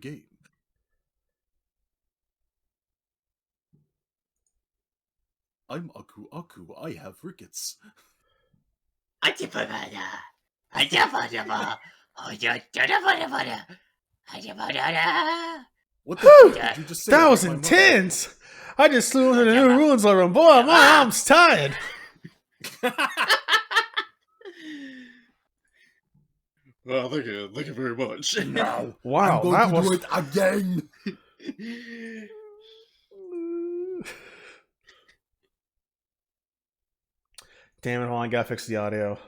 game. I'm Aku Aku. I have rickets. What the fuck did you just say? That was intense. I just flew into the new ruins room. Boy, my arm's tired. Well, thank you very much. No, wow, I'm going that to was do it again. Damn it! Hold on, I gotta fix the audio.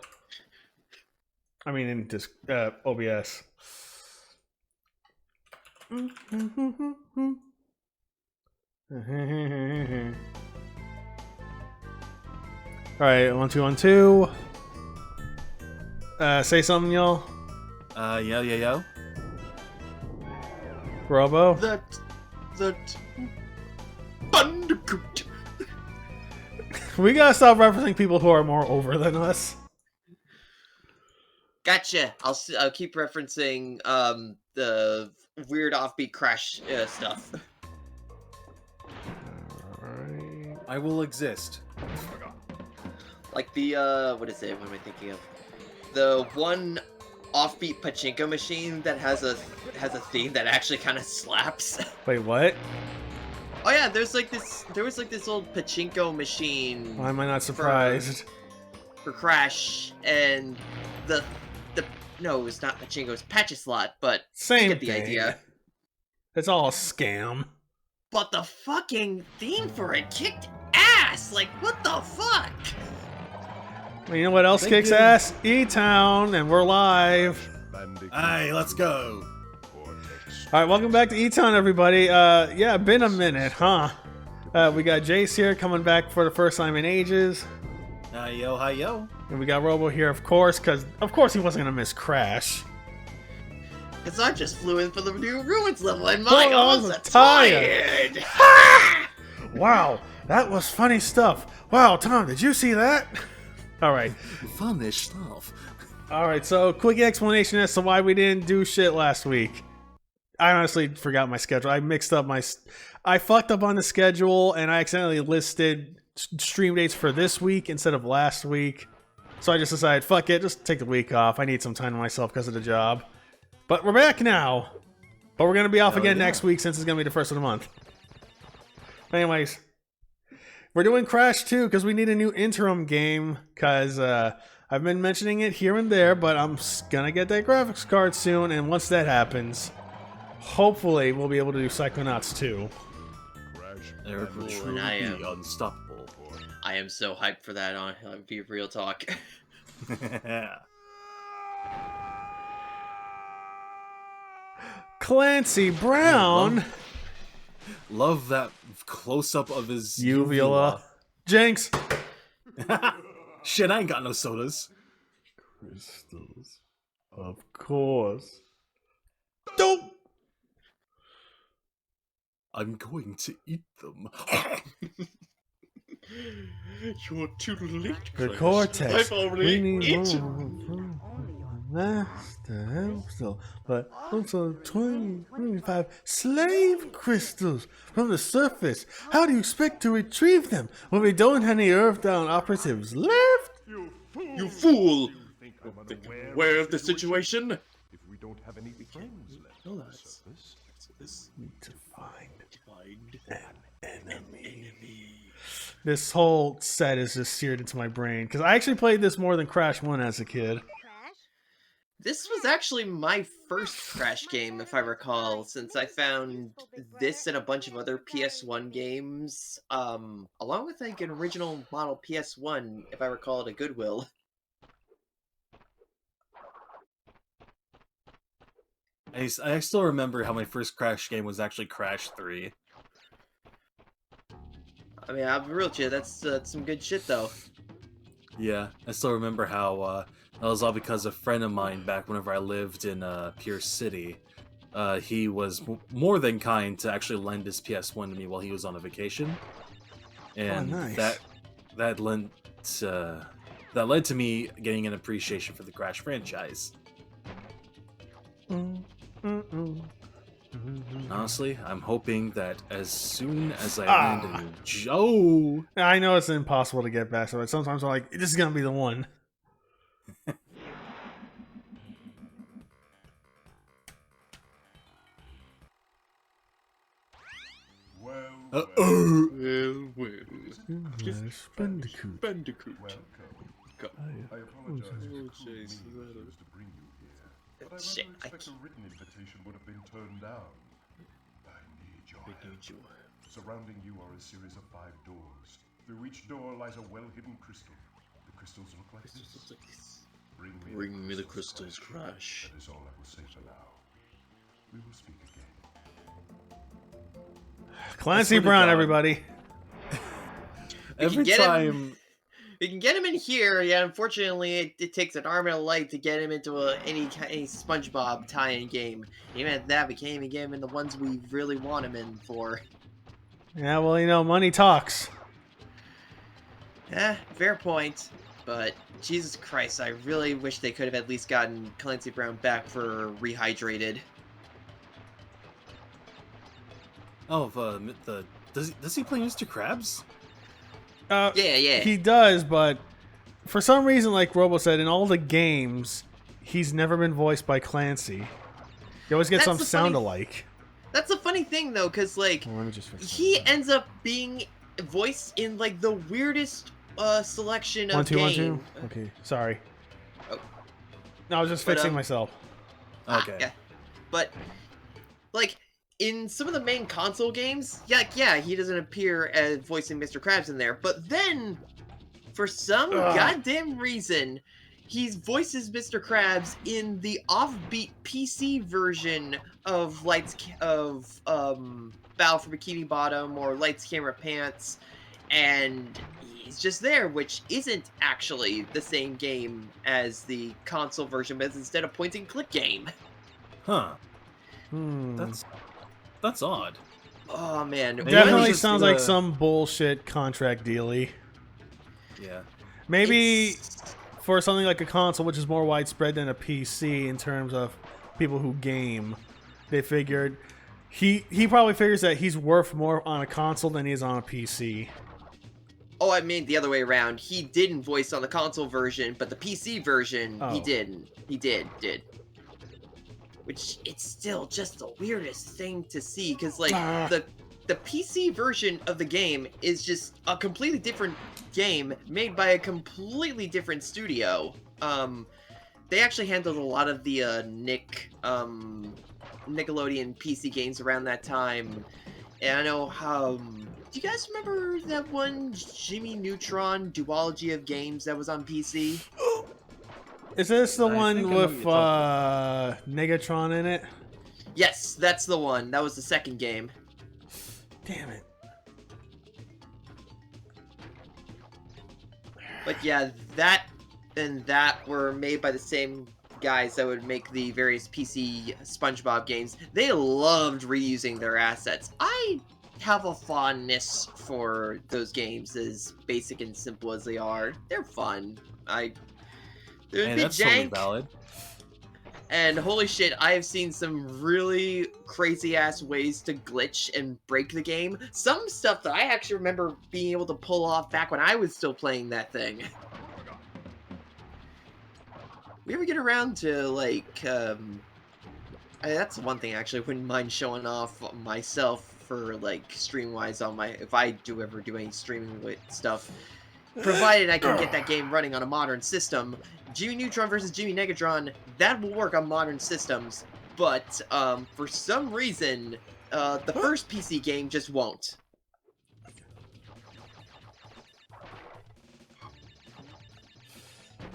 I mean, in just OBS. All right, 1 2 1 2. Say something, y'all. Yo. Robo. That Bandicoot. We gotta stop referencing people who are more over than us. Gotcha. I'll keep referencing the weird offbeat crash stuff. Alright. I will exist. Like the what is it? What am I thinking of? The one offbeat pachinko machine that has a theme that actually kind of slaps. Wait, what? Oh yeah, there was like this old pachinko machine. Why am I not surprised? For Crash, and no, it was not pachinko, it was patch a slot, but Same you get the thing. idea. It's all a scam. But the fucking theme for it kicked ass! Like, what the fuck? You know what else kicks ass? E-Town, and we're live. Hey, let's go. All right, welcome back to E-Town, everybody. Yeah, been a minute, huh? We got Jace here coming back for the first time in ages. Hi yo. And we got Robo here, of course, because of course he wasn't going to miss Crash. Because I just flew in for the new ruins level, and my arms are tired. Wow, that was funny stuff. Wow, Tom, did you see that? All right. Funny stuff. All right, so quick explanation as to why we didn't do shit last week. I honestly forgot my schedule. I fucked up on the schedule, and I accidentally listed stream dates for this week instead of last week. So I just decided, fuck it, just take the week off. I need some time to myself because of the job. But we're back now. But we're going to be off again next week since it's going to be the first of the month. Anyways, we're doing Crash 2 because we need a new interim game. Because I've been mentioning it here and there, but I'm going to get that graphics card soon. And once that happens, hopefully we'll be able to do Psychonauts 2. Eric will truly be unstoppable. I am so hyped for that, I'll be real talk. Clancy Brown! Love that close-up of his uvula. Jinx! Shit, I ain't got no sodas. Crystals. Of course. Dope! I'm going to eat them. You're too late. The Cortex. I've already we need eaten. Master still, but also 25 slave crystals from the surface. How do you expect to retrieve them when we don't have any Earthbound operatives left? You fool! Aware of the situation? If we don't have any friends left on the surface, Need to find an enemy. This whole set is just seared into my brain because I actually played this more than Crash 1 as a kid. This was actually my first Crash game, if I recall, since I found this and a bunch of other PS1 games, along with like an original model PS1, if I recall it, at Goodwill. I still remember how my first Crash game was actually Crash 3. I mean, I'll be real with you, that's some good shit, though. Yeah, I still remember how that was all because a friend of mine back whenever I lived in Pierce City. He was more than kind to actually lend his PS1 to me while he was on a vacation, and nice. that led to me getting an appreciation for the Crash franchise. Honestly, I'm hoping that as soon as I land in Joe. I know it's impossible to get back, so sometimes I'm like, this is gonna be the one. Well, Bandicoot. Bandicoot. welcome. Go. I apologize Oh, for Jace, causing you me gotta- to bring you here, but I Shit, rather I expect a can't- written invitation would have been turned down. I need your help. Surrounding you are a series of 5 doors. Through each door lies a well-hidden crystal. The crystals look like this. Bring me the crystals, Crash. That is all I will say for now. We will speak again. Clancy I swear to Brown, God. everybody. Every get him- time. We can get him in here. Yeah, unfortunately, it takes an arm and a leg to get him into any SpongeBob tie-in game. Even at that, we can't even get him in the ones we really want him in for. Yeah, well, you know, money talks. Fair point. But Jesus Christ, I really wish they could have at least gotten Clancy Brown back for Rehydrated. Oh, does he play Mr. Krabs? Yeah. He does, but for some reason, like Robo said, in all the games, he's never been voiced by Clancy. You always get That's some the sound funny- alike. That's a funny thing, though, because, like, Well, let me just fix he that. ends up being voiced in, like, the weirdest selection of 1 2 1 game. 2. Okay, sorry. Oh. No, I was just But, fixing myself. Okay. Yeah. But, like, in some of the main console games, yeah, he doesn't appear as voicing Mr. Krabs in there. But then, for some goddamn reason, he voices Mr. Krabs in the offbeat PC version of Battle for Bikini Bottom or Lights Camera Pants, and he's just there, which isn't actually the same game as the console version, but it's instead a point and click game. Huh. Hmm. That's odd. Oh man, Maybe Definitely just sounds the- like some bullshit contract dealy. Yeah. Maybe It's- for something like a console, which is more widespread than a PC in terms of people who game, they figured he probably figures that he's worth more on a console than he is on a PC. Oh, I mean the other way around. He didn't voice on the console version, but the PC version, he Oh. didn't. He did. Which, it's still just the weirdest thing to see, because, like, the PC version of the game is just a completely different game made by a completely different studio. They actually handled a lot of the Nickelodeon PC games around that time. And I know how... do you guys remember that one Jimmy Neutron duology of games that was on PC? Is this the I one think I know what with you're Negatron in it? Yes, that's the one. That was the second game. Damn it. But yeah, that and that were made by the same guys that would make the various PC SpongeBob games. They loved reusing their assets. I have a fondness for those games, as basic and simple as they are. They're fun. They're a And bit that's totally jank, valid. and holy shit, I have seen some really crazy ass ways to glitch and break the game. Some stuff that I actually remember being able to pull off back when I was still playing that thing. We ever get around to, like, that's one thing actually I wouldn't mind showing off myself for, like, stream-wise on my, if I do ever do any streaming with stuff. Provided I can get that game running on a modern system. Jimmy Neutron versus Jimmy Negatron, that will work on modern systems, but for some reason, the first PC game just won't.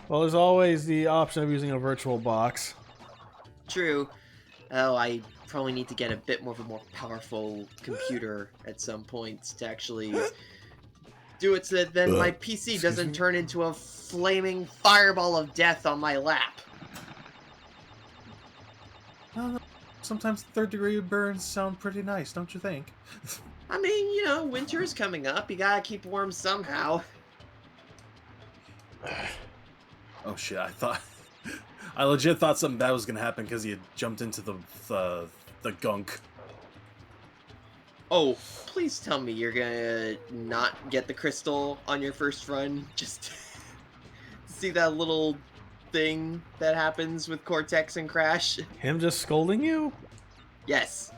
Well, there's always the option of using a virtual box. True. Oh, I probably need to get a bit more of a more powerful computer at some point to actually do it so that then my PC doesn't turn into a flaming fireball of death on my lap. Sometimes third-degree burns sound pretty nice, don't you think? I mean, you know, winter's coming up. You gotta keep warm somehow. Oh shit! I legit thought something bad was gonna happen because he had jumped into the the gunk. Oh, please tell me you're gonna not get the crystal on your first run. Just see that little thing that happens with Cortex and Crash. Him just scolding you? Yes.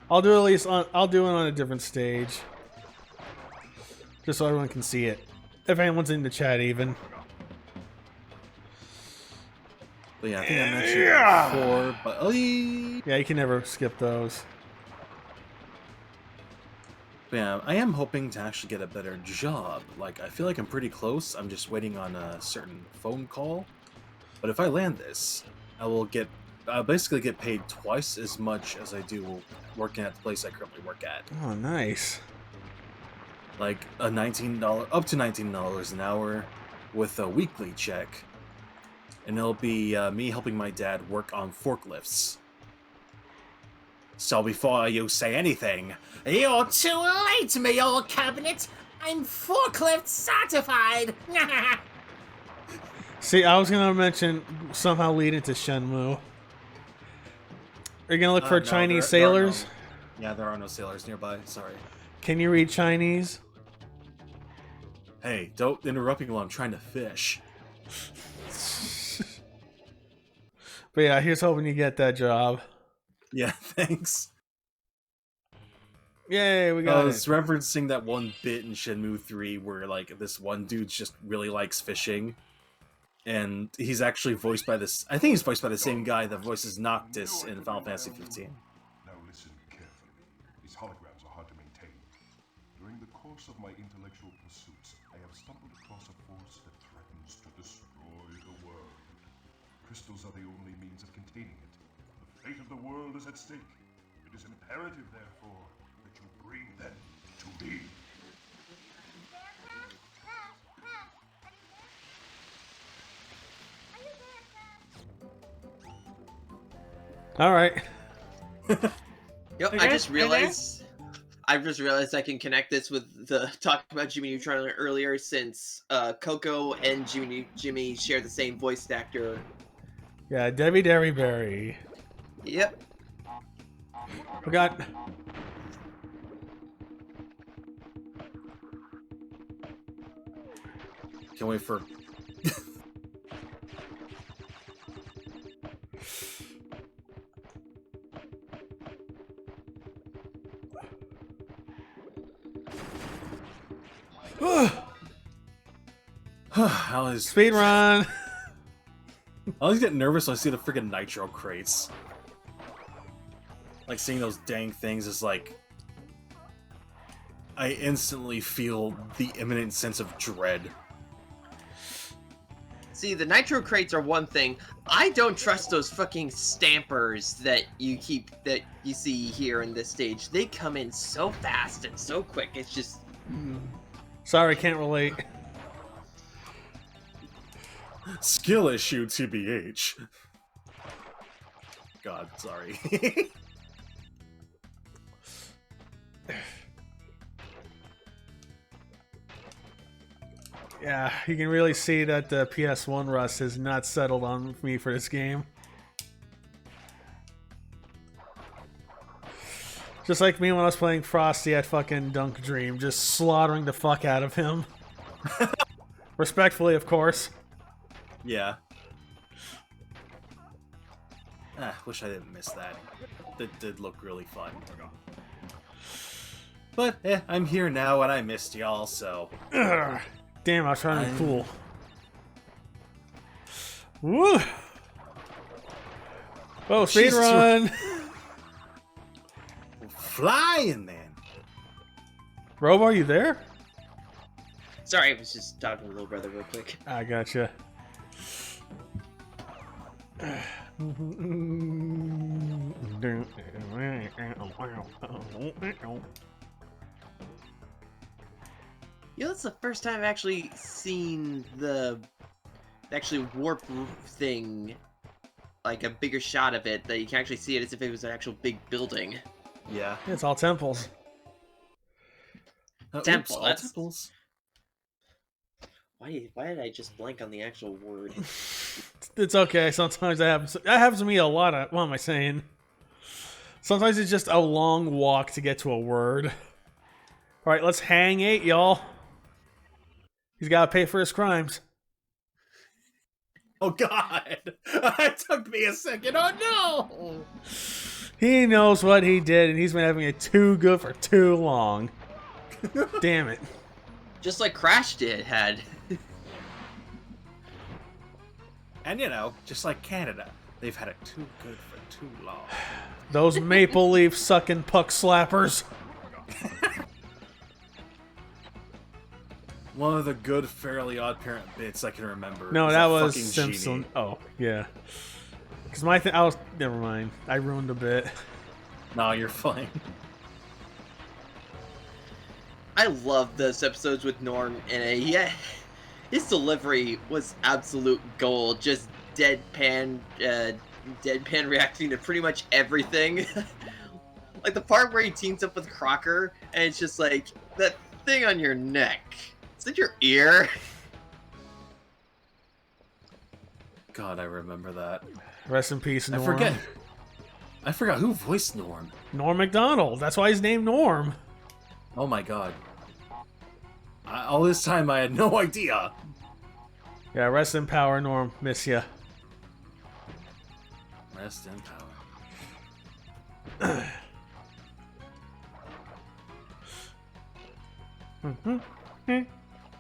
I'll do it on a different stage. Just so everyone can see it. If anyone's in the chat even. But yeah, I think I'm actually at 4, but Yeah, you can never skip those. But yeah, I am hoping to actually get a better job. Like, I feel like I'm pretty close. I'm just waiting on a certain phone call. But if I land this, I'll basically get paid twice as much as I do working at the place I currently work at. Oh, nice. Like up to $19 an hour with a weekly check. And it'll be me helping my dad work on forklifts. So before you say anything, you're too late, me old cabinet. I'm forklift certified. See, I was gonna mention somehow lead into Shenmue. Are you gonna look for No, Chinese there are sailors? Yeah, there are no sailors nearby. Sorry. Can you read Chinese? Hey, don't interrupt me while I'm trying to fish. But yeah, here's hoping you get that job. Yeah, thanks. Yay, we got I it. was referencing that one bit in Shenmue 3 where, like, this one dude just really likes fishing. And he's actually voiced by this... I think he's voiced by the same guy that voices Noctis in Final Fantasy 15. Now listen carefully. These holograms are hard to maintain. During the course of my intellectual pursuits, I have stumbled across a force that threatens to destroy the world. Crystals are the only means of containing it. The fate of the world is at stake. It is imperative, therefore, that you bring them to me. All right. Yep, I just realized I can connect this with the talk about Jimmy Neutron earlier, since Coco and Jimmy share the same voice actor. Yeah, Debbie Derryberry. Yep. We got. Can't wait for... I always Speed run. get nervous when I see the freaking nitro crates. Like, seeing those dang things is like... I instantly feel the imminent sense of dread. See, the nitro crates are one thing. I don't trust those fucking stampers that you see here in this stage. They come in so fast and so quick. It's just... Sorry, can't relate. Skill issue, TBH. God, sorry. Yeah, you can really see that the PS1 rust has not settled on me for this game. Just like me when I was playing Frosty at fucking Dunk Dream, just slaughtering the fuck out of him. Respectfully, of course. Yeah. Wish I didn't miss that. That did look really fun. But, I'm here now and I missed y'all, so... Ugh. Damn, I was trying to be cool. Woo! Oh, speed Jesus, run! Flying, man! Robo, are you there? Sorry, I was just talking to little brother real quick. I gotcha. You know, that's the first time I've actually seen the actually warp thing, like a bigger shot of it, that you can actually see it as if it was an actual big building. Yeah. It's all temples. Temple, All that's- temples. Why did I just blank on the actual word? It's okay. Sometimes that happens to me a lot. What am I saying? Sometimes it's just a long walk to get to a word. All right, let's hang 8, y'all. He's got to pay for his crimes. Oh God! It took me a second. Oh no! He knows what he did, and he's been having it too good for too long. Damn it. Just like Crash had. And you know, just like Canada, they've had it too good for too long. Those maple leaf sucking puck slappers. One of the good Fairly Odd Parent bits I can remember. No, is that a was fucking Simpson. genie. Oh, yeah. Because my thing, I was. Never mind. I ruined a bit. No, you're fine. I love those episodes with Norm in it. Yeah, his delivery was absolute gold. Just deadpan reacting to pretty much everything. Like the part where he teams up with Crocker, and it's just like, that thing on your neck. Is it your ear? God, I remember that. Rest in peace, Norm. I forgot who voiced Norm. Norm MacDonald. That's why he's named Norm. Oh my God. All this time I had no idea. Yeah, rest in power, Norm. Miss ya. Rest in power.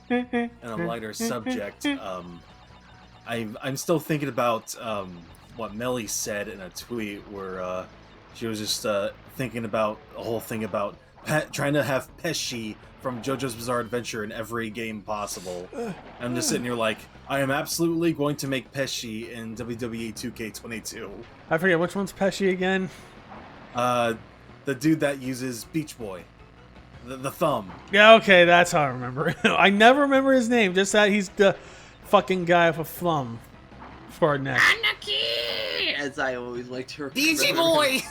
And a lighter subject, I'm still thinking about what Melly said in a tweet where she was just thinking about a whole thing about trying to have Pesci from JoJo's Bizarre Adventure in every game possible. I'm just sitting here like, I am absolutely going to make Pesci in WWE 2K22. I forget, which one's Pesci again? The dude that uses Beach Boy. The thumb. Yeah, okay, that's how I remember. I never remember his name, just that he's the fucking guy with a thumb for a neck. Anarchy! As I always like to remember. Beachy Boy!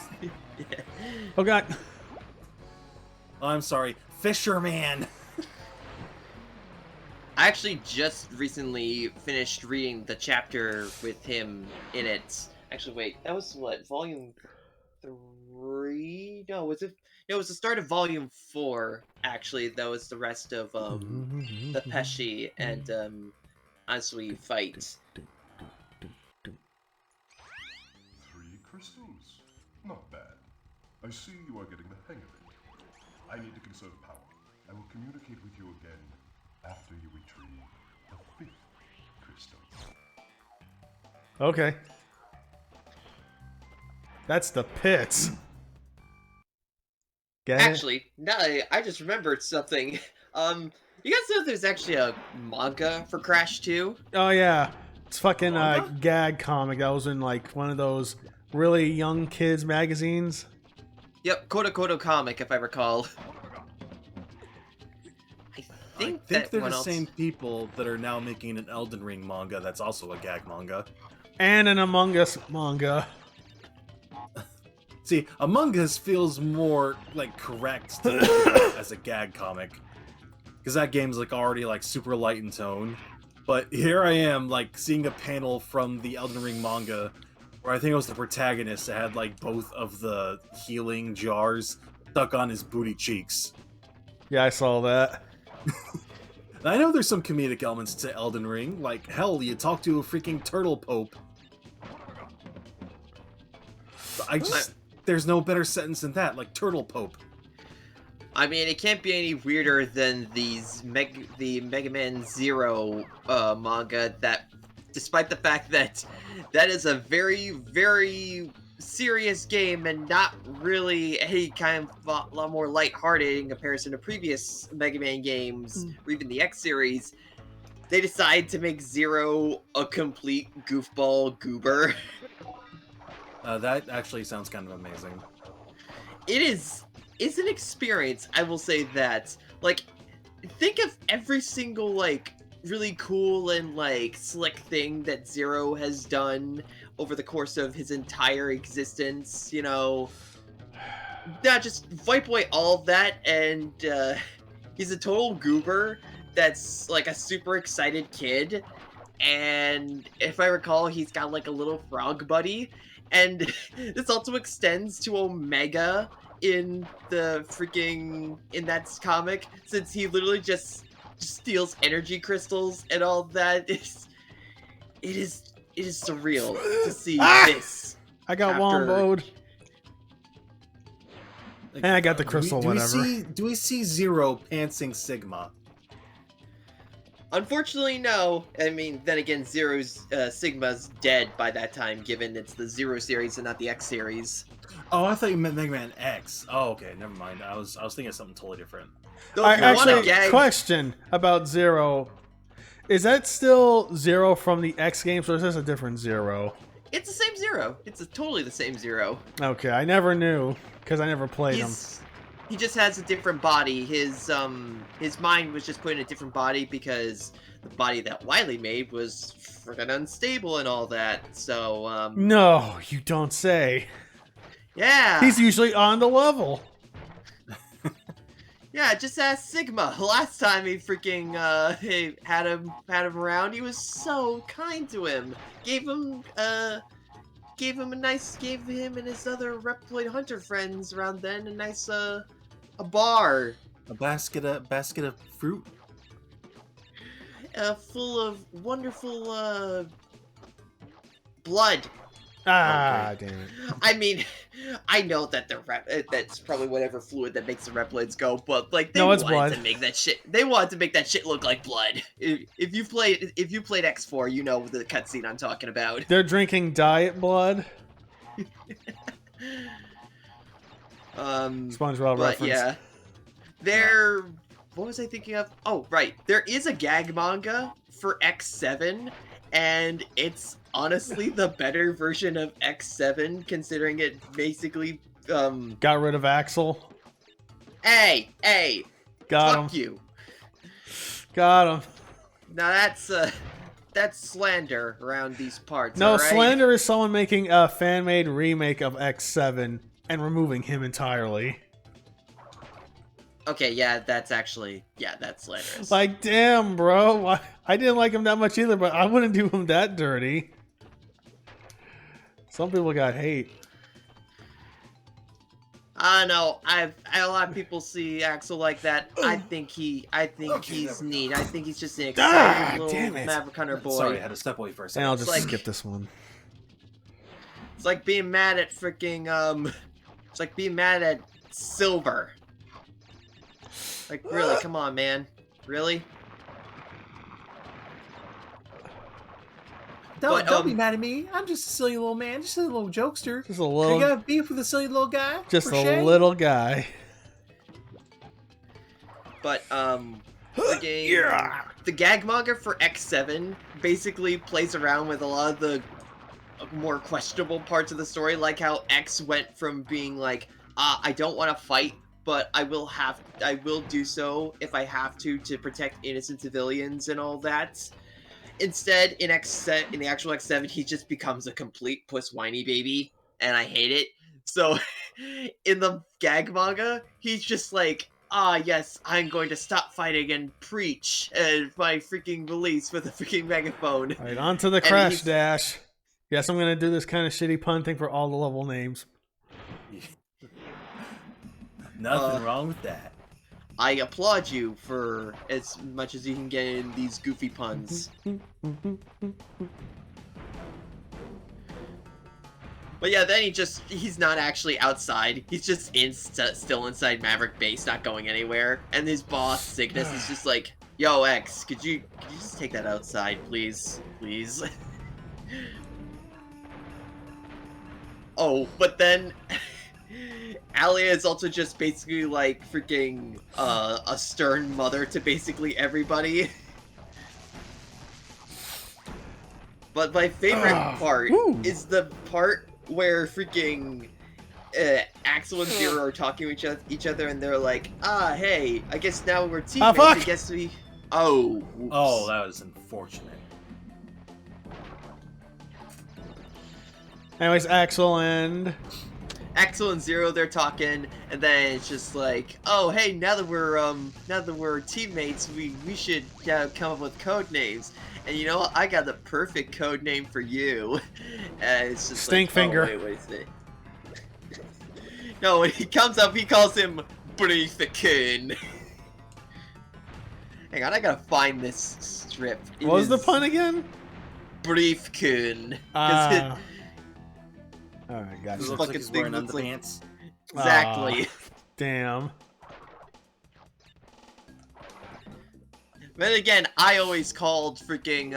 Yeah. Oh god. Oh, I'm sorry. Fisherman! I actually just recently finished reading the chapter with him in it. Actually, wait, that was what, volume 3? No, was it? No, it was the start of volume 4. Actually, that was the rest of the Pesci and Asui fight. 3 crystals. Not bad. I see you are getting the hang of it. I need to conserve power. I will communicate with you again after you retrieve the 5th crystal. Okay. That's the pits. Get it? Actually, now I just remembered something. You guys know there's actually a manga for Crash 2? Oh yeah. It's fucking Manga? gag comic that was in like one of those really young kids magazines. Yep, Kodo comic, if I recall. I I think think they're one the else... same people that are now making an Elden Ring manga that's also a gag manga. And an Among Us manga. See, Among Us feels more like correct to look at as a gag comic, because that game's like already like super light in tone. But here I am like seeing a panel from the Elden Ring manga where I think it was the protagonist that had like both of the healing jars stuck on his booty cheeks. Yeah, I saw that. And I know there's some comedic elements to Elden Ring, like hell, you talk to a freaking turtle pope. But there's no better sentence than that, like turtle pope. I mean, it can't be any weirder than the Mega Man Zero manga that, despite the fact that that is a very, very serious game and not really any kind of a lot more lighthearted in comparison to previous Mega Man games, or even the X series, they decide to make Zero a complete goofball goober. That actually sounds kind of amazing. It's an experience, I will say that. Like, think of every single, like, really cool and, like, slick thing that Zero has done over the course of his entire existence, you know? Not just wipe away all of that, and, he's a total goober that's, like, a super excited kid, and if I recall, he's got, like, a little frog buddy, And this also extends to Omega in the in that comic, since he literally just steals energy crystals and all that. It is surreal to see this. I got after- womboed. Like, And I got the crystal, whatever. Do we see Zero pantsing Sigma? Unfortunately, no. I mean, then again, Sigma's dead by that time, given it's the Zero series and not the X series. Oh, I thought you meant Mega Man X. Oh, okay, never mind. I was thinking of something totally different. Though I if you wanna actually gag- question about Zero. Is that still Zero from the X games, or is this a different Zero? It's the same Zero. It's totally the same Zero. Okay, I never knew because I never played them. He just has a different body. His mind was just put in a different body because the body that Wily made was freaking unstable and all that. So No, you don't say. yeah, He's usually on the level. yeah. Just ask Sigma. Last time he freaking he had him around, he was so kind to him. Gave him and his other Reploid hunter friends around then a nice a bar A basket of fruit. full of wonderful blood. Ah, damn it. I mean, I know that that's probably whatever fluid that makes the Reploids go, but like they No, it's wanted blood. to make that shit. They wanted to make that shit look like blood. If you played X4, you know the cutscene I'm talking about. They're drinking diet blood. SpongeBob But reference. yeah, what was I thinking of? Oh, right. There is a gag manga for X7, and it's honestly the better version of X7, considering it basically Got rid of Axel. Hey, Got fuck him. you. Got him. Now that's slander around these parts. No, alright? slander is someone making a fan-made remake of X7 and removing him entirely. Okay, yeah, that's slanderous. Like, damn, bro. I didn't like him that much either, but I wouldn't do him that dirty. Some people got hate. I know. A lot of people see Axel like that. I think he's neat. I think he's just an exciting damn little it. Maverick Hunter boy. Sorry, I had to step away for a And second. I'll just like- skip this one. It's like being mad at freaking It's like being mad at Silver. Like really, come on, man. Really? Don't be mad at me. I'm just a silly little man, just a little jokester. Just a I little, got beef with a silly little guy. just for a shame. little guy. But the gag manga for X7 basically plays around with a lot of the more questionable parts of the story, like how X went from being like, I don't want to fight, but I will do so if I have to protect innocent civilians and all that. Instead, in the actual X7, he just becomes a complete puss whiny baby, and I hate it. So, in the gag manga, he's just like, yes, I'm going to stop fighting and preach my freaking release with a freaking megaphone. Alright, on to the And crash he's- dash. Yes, I'm gonna do this kind of shitty pun thing for all the level names. Nothing wrong with that. I applaud you for as much as you can get in these goofy puns. But yeah, then he's not actually outside. He's just still inside Maverick Base, not going anywhere. And his boss, Cygnus, is just like, yo, X, could you just take that outside, please? Please? Oh, but then Alia is also just basically like freaking a stern mother to basically everybody. But my favorite part woo. is the part where freaking Axel and Zero are talking to each other, and they're like, hey, I guess now we're teammates. fuck. I guess we... Oh, whoops. Oh, that was unfortunate. Anyways, Axel and Axel and Zero, they're talking, and then it's just like, oh, hey, now that we're teammates, we should come up with code names. And you know what? I got the perfect code name for you. And it's just Stinkfinger. like, oh, wait a second. No, when he comes up, he calls him Briefkin. Hang on, I gotta find this strip. What was the pun again? Briefkin. Alright, It gotcha. looks like fucking he's thing wearing looks like- underpants. Exactly. Damn. Then again, I always called freaking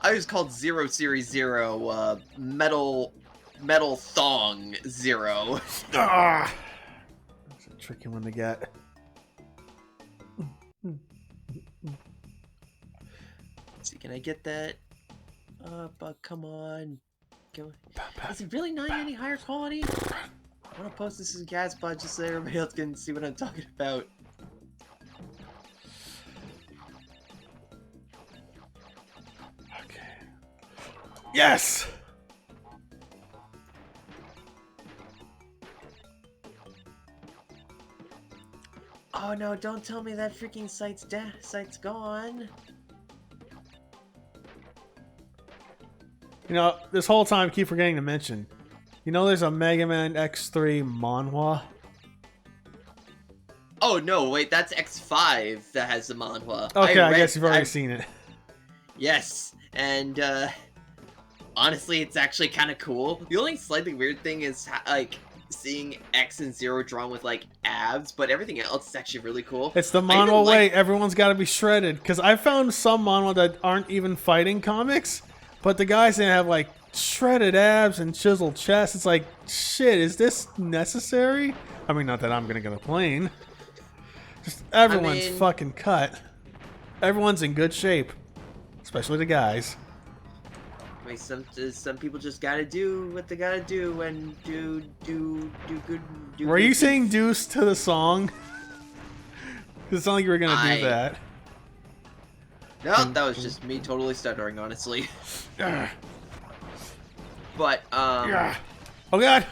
I always called Zero Series Zero metal thong Zero. Ah! That's a tricky one to get. Let's see, can I get that? But come on. Is it really not any higher quality? I want to post this in Gaspod just so everybody else can see what I'm talking about. Okay. Yes! Oh no, don't tell me that freaking site's gone. You know, this whole time I keep forgetting to mention. You know there's a Mega Man X3 manhwa? Oh no, wait, that's X5 that has the manhwa. Okay, I read- guess you've already I- seen it. Yes, and honestly, it's actually kind of cool. The only slightly weird thing is like seeing X and Zero drawn with like abs, but everything else is actually really cool. It's the I even manhwa way. like- Everyone's got to be shredded. Because I found some manhwa that aren't even fighting comics, but the guys that have like shredded abs and chiseled chests. It's like, shit, is this necessary? I mean, not that I'm gonna get a plane. Just everyone's mean- fucking cut. Everyone's in good shape, especially the guys. I mean, some people just gotta do what they gotta do and do good. Were you saying deuce to the song? Because it's not like you were gonna do that. No, that was just me totally stuttering, honestly. Ugh. But Ugh. Oh god!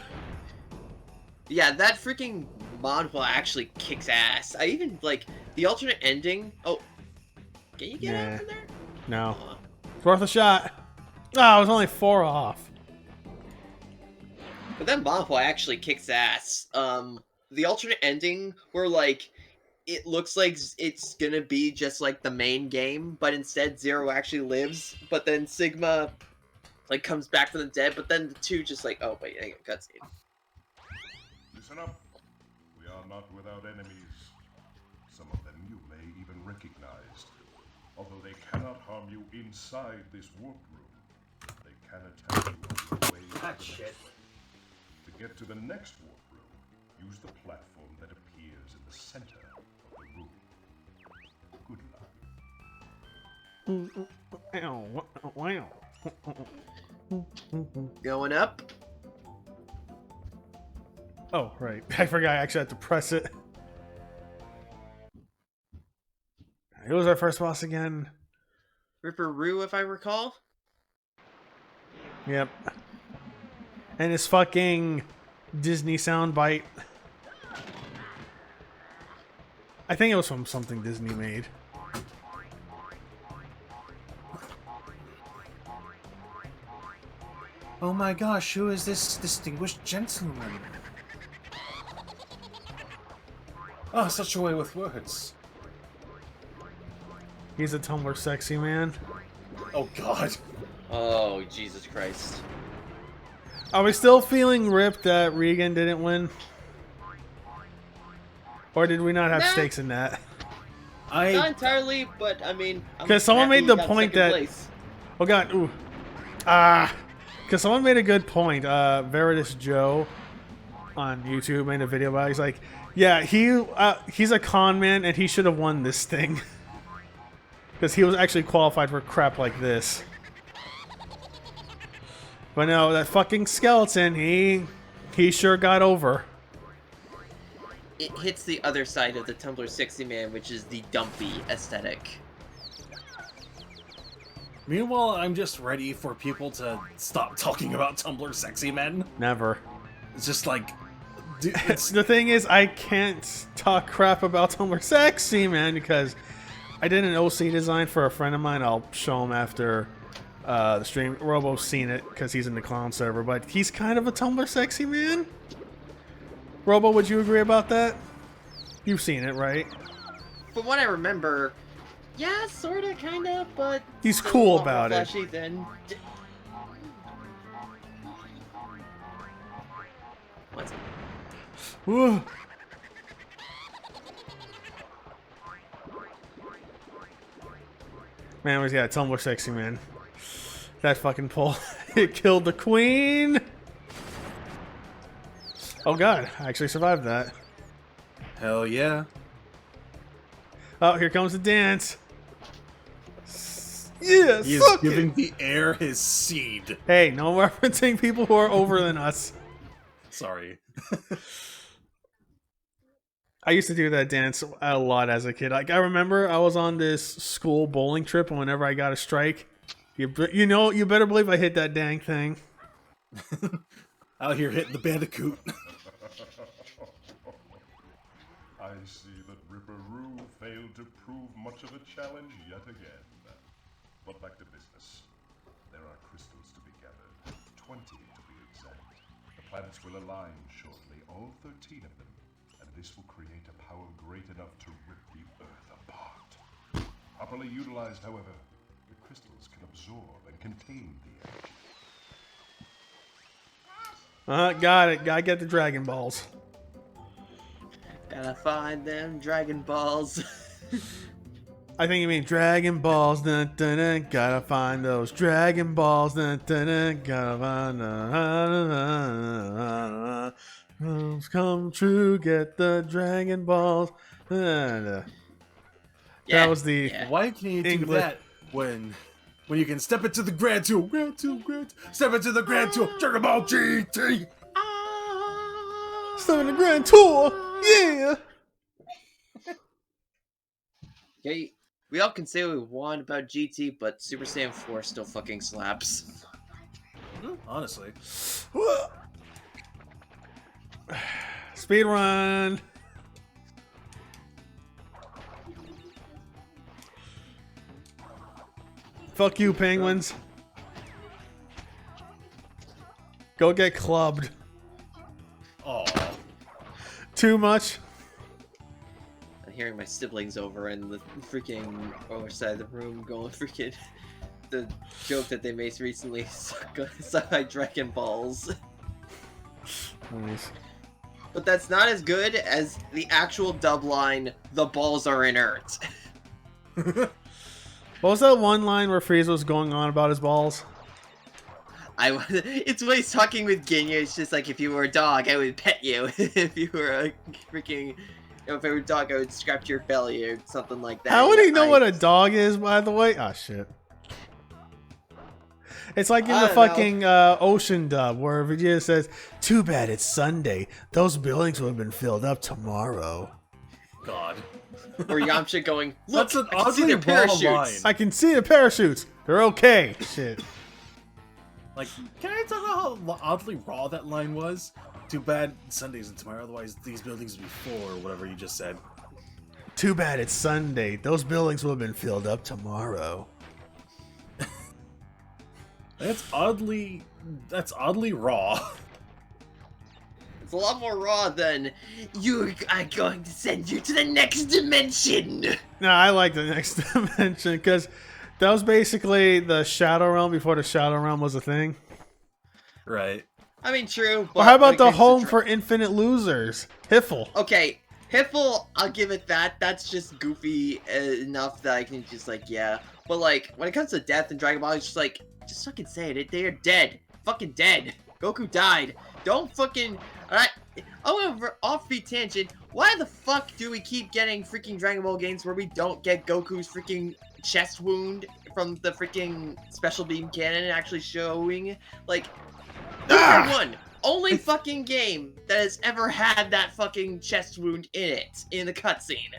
yeah, that freaking manhwa actually kicks ass. I even like the alternate ending. Oh, can you get out from there? No. Aw. It's worth a shot. Oh, I was only 4 off. But that manhwa actually kicks ass. The alternate ending where like it looks like it's gonna be just like the main game, but instead Zero actually lives. But then Sigma like comes back from the dead. But then the two just like, oh wait, hang on, cutscene. Listen up. We are not without enemies. Some of them you may even recognize. Although they cannot harm you inside this warp room, they can attack you on your way to the next one. To get to the next warp room, use the platform that appears in the center of the room. Good luck. Wow. Going up. Oh, right. I forgot I actually had to press it. Who was our first boss again? Ripper Roo, if I recall. Yep. And his fucking Disney soundbite. I think it was from something Disney made. Oh my gosh, who is this distinguished gentleman? Oh, such a way with words. He's a Tumblr sexy man. Oh god. Oh, Jesus Christ. Are we still feeling ripped that Regan didn't win? Or did we not have Nah. stakes in that? Not I entirely, but I mean, I'm 'Cause someone happy made he the got point second that- place. Oh god, ooh. Because someone made a good point. Veritas Joe on YouTube made a video about it. He's like, yeah, he's a con man and he should have won this thing. Because he was actually qualified for crap like this. But no, that fucking skeleton, he sure got over. It hits the other side of the Tumblr 60 man, which is the dumpy aesthetic. Meanwhile, I'm just ready for people to stop talking about Tumblr sexy men. Never. It's just like, Dude, it's, The thing is, I can't talk crap about Tumblr Sexy, man, because I did an OC design for a friend of mine. I'll show him after the stream. Robo's seen it because he's in the clown server, but he's kind of a Tumblr Sexy man. Robo, would you agree about that? You've seen it, right? From what I remember, yeah, sorta, kinda, but He's still cool a lot more about it. flashy than... What's Whoa. Man, was yeah, Tumblr Sexy man. That fucking pull. It killed the queen. Oh god, I actually survived that. hell yeah. Oh, here comes the dance. Yeah, He is suck giving it. the air his seed. Hey, no referencing people who are over than us. Sorry. I used to do that dance a lot as a kid. Like I remember I was on this school bowling trip, and whenever I got a strike, you better believe I hit that dang thing. Out here hitting the Bandicoot. I see that Ripperoo failed to prove much of a challenge yet again. But back to business. There are crystals to be gathered, 20 to be exact. The planets will align shortly, all 13 of them, and this will create a power great enough to rip the Earth apart. Properly utilized, however, the crystals can absorb and contain the energy. Got it. Gotta get the Dragon Balls. Gotta find them Dragon Balls. I think you mean Dragon Balls. Dun, dun, dun, gotta find those Dragon Balls. Dun, dun, dun, gotta find dreams come true. Get the Dragon Balls. Dun, dun. That was the Why can you do English. that when you can step into the Grand Tour? Grand Tour. Step into the Grand Tour. Dragon Ball GT. Step in the Grand Tour. Yeah. Okay, we all can say what we want about GT, but Super Saiyan 4 still fucking slaps. Honestly. Speed run. Fuck you, penguins. Go get clubbed. Oh. Too much. I'm hearing my siblings over in the freaking other side of the room going freaking the joke that they made recently, suck my Dragon Balls. Nice. But that's not as good as the actual dub line, the balls are inert. What was that one line where Frieza was going on about his balls? It's when he's talking with Ginyu, it's just like, if you were a dog, I would pet you. If you were a freaking... if I were a dog, I would scratch your belly or something like that. How would he know what a dog is, by the way? Ah, shit. It's like in I the don't know. fucking Ocean dub, where Vegeta says, "Too bad it's Sunday. Those buildings would have been filled up tomorrow." God. Or Yamcha going, look, That's an I can see oddly their raw parachutes. line. I can see the parachutes. They're okay. Shit. Like, can I talk about how oddly raw that line was? Too bad Sundays and tomorrow, otherwise these buildings would be full, or whatever you just said. Too bad it's Sunday. Those buildings would have been filled up tomorrow. That's oddly raw. It's a lot more raw than, you are going to send you to the next dimension. No, I like the next dimension because that was basically the Shadow Realm before the Shadow Realm was a thing. Right. I mean, true. But Well, how about when it the comes to home for infinite losers? Hiffle. Okay, Hiffle, I'll give it that. That's just goofy enough that I can just, like, yeah. But, like, when it comes to death and Dragon Ball, it's just like, just fucking say it. They are dead. Fucking dead. Goku died. Don't fucking... Alright, however, offbeat tangent, why the fuck do we keep getting freaking Dragon Ball games where we don't get Goku's freaking chest wound from the freaking Special Beam Cannon actually showing? Like, number one, only fucking game that has ever had that fucking chest wound in it, in the cutscene.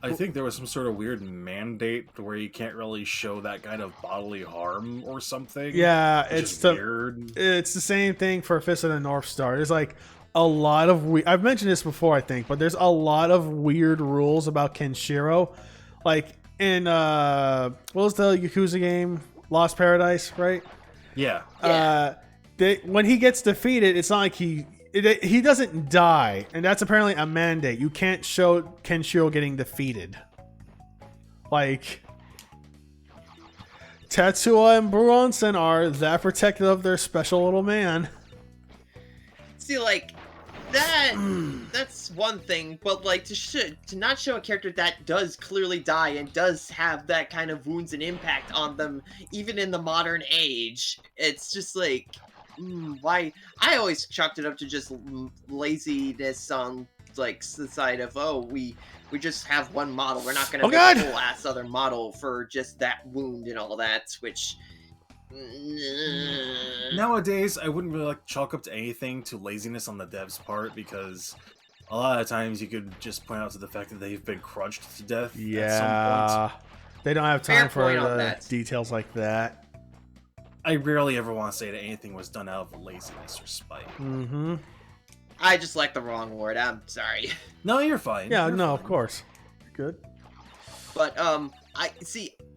I think there was some sort of weird mandate where you can't really show that kind of bodily harm or something. Yeah, which it's is weird. It's the same thing for Fist of the North Star. It's like, a lot of I've mentioned this before, I think, but there's a lot of weird rules about Kenshiro. Like in what was the Yakuza game? Lost Paradise, right? Yeah. When he gets defeated, it's not like he doesn't die, and that's apparently a mandate. You can't show Kenshiro getting defeated. Like Tetsuo and Buronsen are that protective of their special little man. See, like that's one thing, but like to not show a character that does clearly die and does have that kind of wounds and impact on them, even in the modern age, it's just like, why? I always chalked it up to just laziness on like the side of, oh, we just have one model, we're not gonna make a whole ass other model for just that wound and all that, which. Nowadays, I wouldn't really like chalk up to anything to laziness on the devs' part, because a lot of times you could just point out to the fact that they've been crunched to death at some point. They don't have time for the that. details like that. I rarely ever want to say that anything was done out of laziness or spite. Mm-hmm. I just like the wrong word, I'm sorry. No, you're fine. Yeah, You're no, fine. of course. Good. But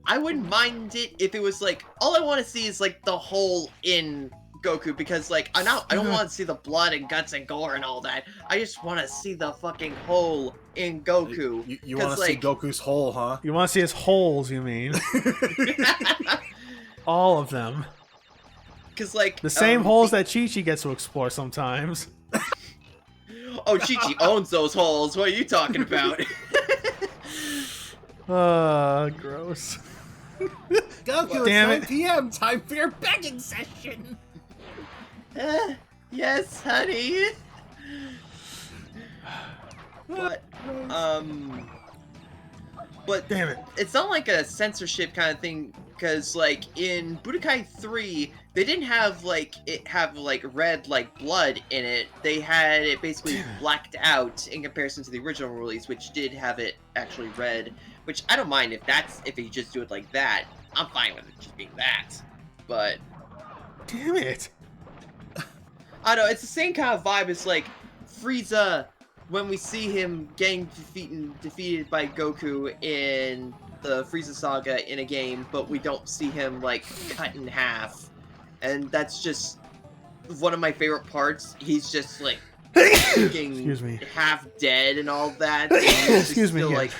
I wouldn't mind it if it was like, all I want to see is like the hole in Goku, because like I don't want to see the blood and guts and gore and all that. I just want to see the fucking hole in Goku. You want to see Goku's hole, huh? You want to see his holes, you mean? All of them. Because like the same holes that Chi-Chi gets to explore sometimes. Oh, Chi-Chi owns those holes. What are you talking about? Gross. Goku, damn it's 9 it. p.m. Time for your begging session. Yes, honey. But damn it. It's not like a censorship kind of thing, because like in Budokai 3, they didn't have like red like blood in it. They had it basically blacked out in comparison to the original release, which did have it actually red. Which I don't mind if you just do it like that. I'm fine with it just being that. But damn it. I don't know, it's the same kind of vibe as like Frieza when we see him getting defeated by Goku in the Frieza saga in a game, but we don't see him like cut in half. And that's just one of my favorite parts. He's just like Excuse me. half dead and all that. Excuse me. Like,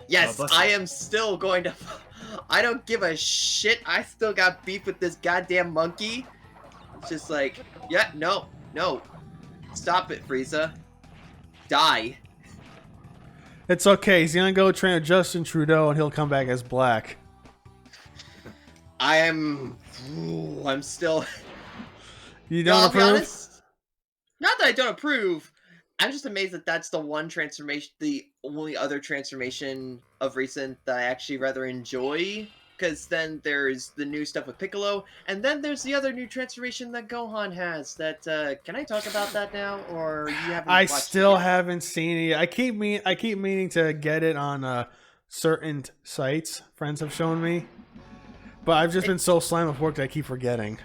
yes, Oh, I am still going to. I don't give a shit. I still got beef with this goddamn monkey. It's just like, yeah, no. Stop it, Frieza. Die. It's okay. He's gonna go train with Justin Trudeau, and he'll come back as black. I'm still. You don't I'll be approve? honest, not that I don't approve. I'm just amazed that that's the one transformation, the only other transformation of recent that I actually rather enjoy. Because then there's the new stuff with Piccolo, and then there's the other new transformation that Gohan has. That can I talk about that now, or you haven't? I watched still it yet? haven't seen it. I keep meaning to get it on certain sites. Friends have shown me, but I've just been so slammed with work that I keep forgetting.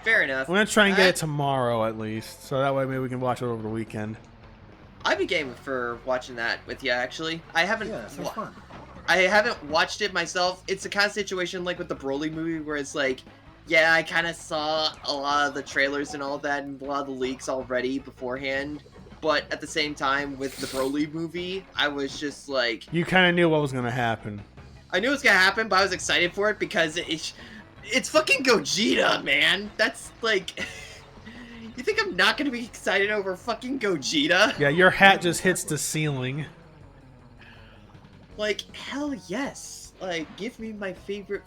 Fair enough. I'm gonna try and get it tomorrow at least, so that way maybe we can watch it over the weekend. I'd be game for watching that with you. Actually, I haven't. Yeah, it sounds fun. I haven't watched it myself. It's the kind of situation like with the Broly movie where it's like, yeah, I kind of saw a lot of the trailers and all that and a lot of the leaks already beforehand. But at the same time, with the Broly movie, I was just like... You kind of knew what was gonna happen. I knew it was gonna happen, but I was excited for it because it's fucking Gogeta, man. That's like... You think I'm not gonna be excited over fucking Gogeta? Yeah, your hat just hits the ceiling. Like, hell yes. Like, give me my favorite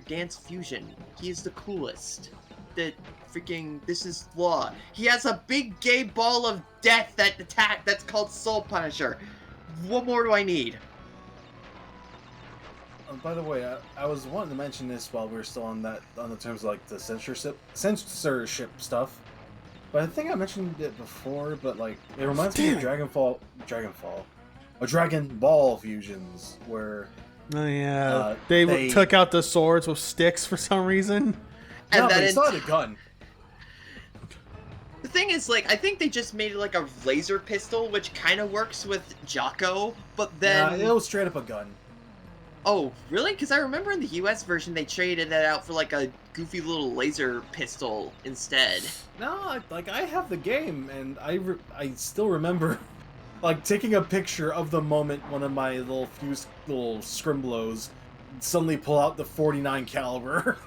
dance fusion. He is the coolest. This is law. He has a big gay ball of death that's called Soul Punisher. What more do I need? By the way, I was wanting to mention this while we were still on the terms of like the censorship stuff. But I think I mentioned it before, but like it reminds me of Dragon Ball fusions, where Oh yeah, they took out the swords with sticks for some reason. And no, that they still had a gun. The thing is, like, I think they just made it like a laser pistol, which kind of works with Jocko, but then... Yeah, it was straight up a gun. Oh, really? Because I remember in the US version, they traded it out for, like, a goofy little laser pistol instead. No, like, I have the game, and I still remember, like, taking a picture of the moment one of my little scrimblows suddenly pull out the 49 caliber.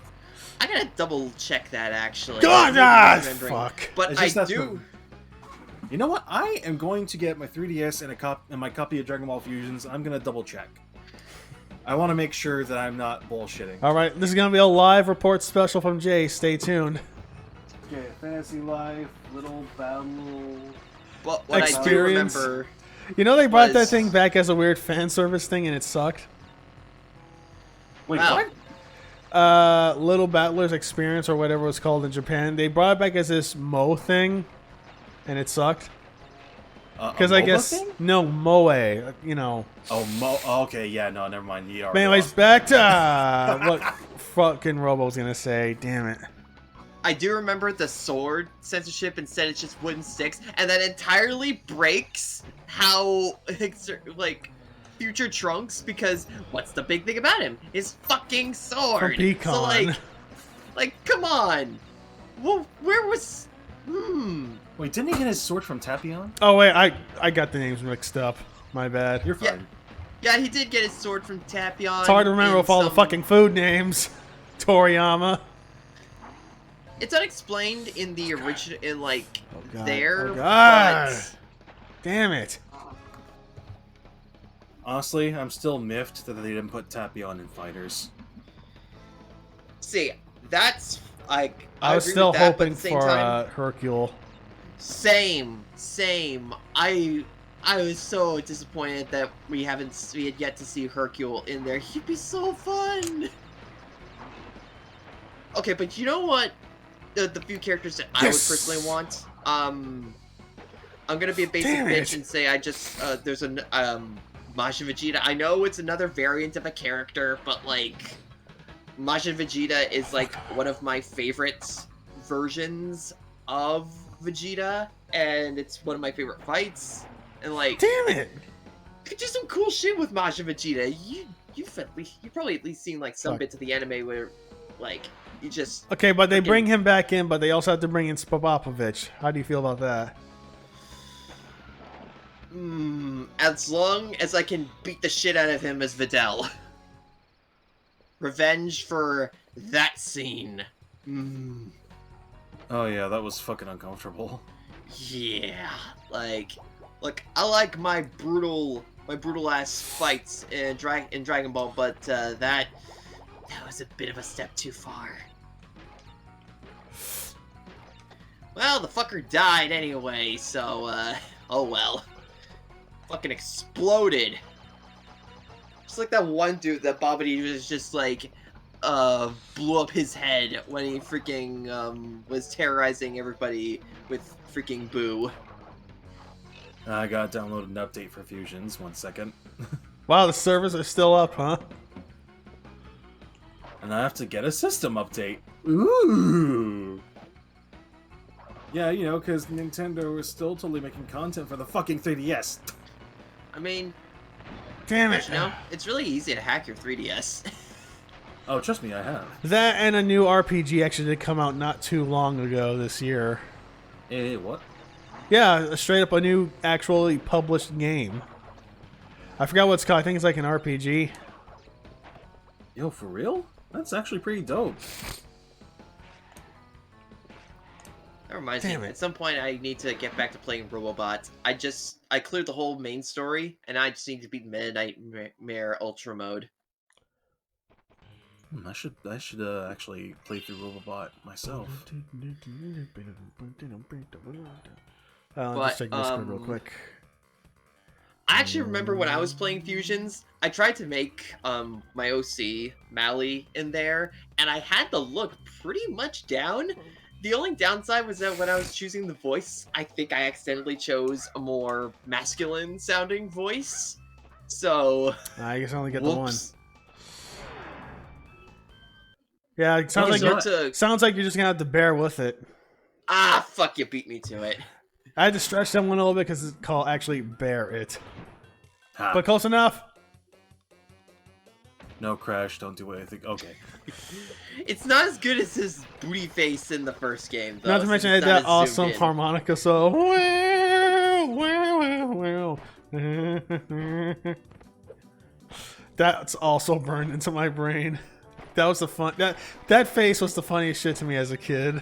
I gotta double check that, actually. God, I'm remembering. fuck. But It's I just that do... You know what? I am going to get my 3DS and my copy of Dragon Ball Fusions. I'm gonna double check. I want to make sure that I'm not bullshitting. All right, this is gonna be a live report special from Jace. Stay tuned. Okay, Fantasy Life, Little Battle. But what Experience. I do remember... You know they brought that was- thing back as a weird fan service thing, and it sucked. Wait, Wow. what? Little Battler's Experience or whatever it was called in Japan. They brought it back as this Mo thing, and it sucked. Because I guess thing? no Moe, you know. Oh, okay, yeah, no, never mind. But anyways, back to what fucking Robo's gonna say. Damn it. I do remember the sword censorship. Instead, it's just wooden sticks, and that entirely breaks how, like, future Trunks, because what's the big thing about him? His fucking sword. From Pecan. So, like, come on. Well, where was... Wait, didn't he get his sword from Tapion? Oh wait, I got the names mixed up. My bad. You're fine. Yeah, he did get his sword from Tapion. It's hard to remember in with all the some- fucking food names. Toriyama. It's unexplained in the original, in, like, God. there, Oh God. but... Damn it. Honestly, I'm still miffed that they didn't put Tapion in Fighters. See, that's, like... I was agree still with that, but hoping at the same for time, Hercule. Same. I was so disappointed that we had yet to see Hercule in there. He'd be so fun. Okay, but you know what? The few characters that I would personally want. I'm gonna be a basic Damn bitch it. and say I just there's an Majin Vegeta. I know it's another variant of a character, but like Majin Vegeta is like one of my favorite versions of Vegeta, and it's one of my favorite fights. And like, Damn it. could do some cool shit with Majin Vegeta. You've probably at least seen like some Fuck. bits of the anime where like you just Okay, but they freaking- bring him back in, but they also have to bring in Spopovich. How do you feel about that? as long as I can beat the shit out of him as Videl. Revenge for that scene. Oh yeah, that was fucking uncomfortable. Yeah, like, look, I like my brutal ass fights in Dragon Ball, but that was a bit of a step too far. Well, the fucker died anyway, so oh well. Fucking exploded. Just like that one dude that Babidi was just like blew up his head when he freaking was terrorizing everybody with freaking Boo. I gotta download an update for Fusions. 1 second. Wow, the servers are still up, huh? And I have to get a system update. Ooh. Yeah, you know, because Nintendo is still totally making content for the fucking 3DS. I mean, Damn it. you know, it's really easy to hack your 3DS. Oh, trust me, I have. That and a new RPG actually did come out not too long ago this year. Eh, what? Yeah, straight up a new actually published game. I forgot what it's called. I think it's like an RPG. Yo, for real? That's actually pretty dope. That reminds Damn me, it. at some point I need to get back to playing Robobot. I cleared the whole main story, and I just need to beat Midnightmare Ultra Mode. I should actually play through Robobot myself. Just check Discord real quick. I actually remember when I was playing Fusions, I tried to make my OC, Mally, in there, and I had the look pretty much down. The only downside was that when I was choosing the voice, I think I accidentally chose a more masculine sounding voice. So, I guess I only get the one. whoops. Yeah, it sounds Well, like so sounds like you're just gonna have to bear with it. Ah, fuck, you beat me to it. I had to stretch that one a little bit because it's called actually bear it. Ha. But close enough. No, Crash, don't do anything. Okay. It's not as good as his booty face in the first game, though. Not to mention I had since it's that not as awesome zoomed in. harmonica solo. That's also burned into my brain. That was the fun. That face was the funniest shit to me as a kid.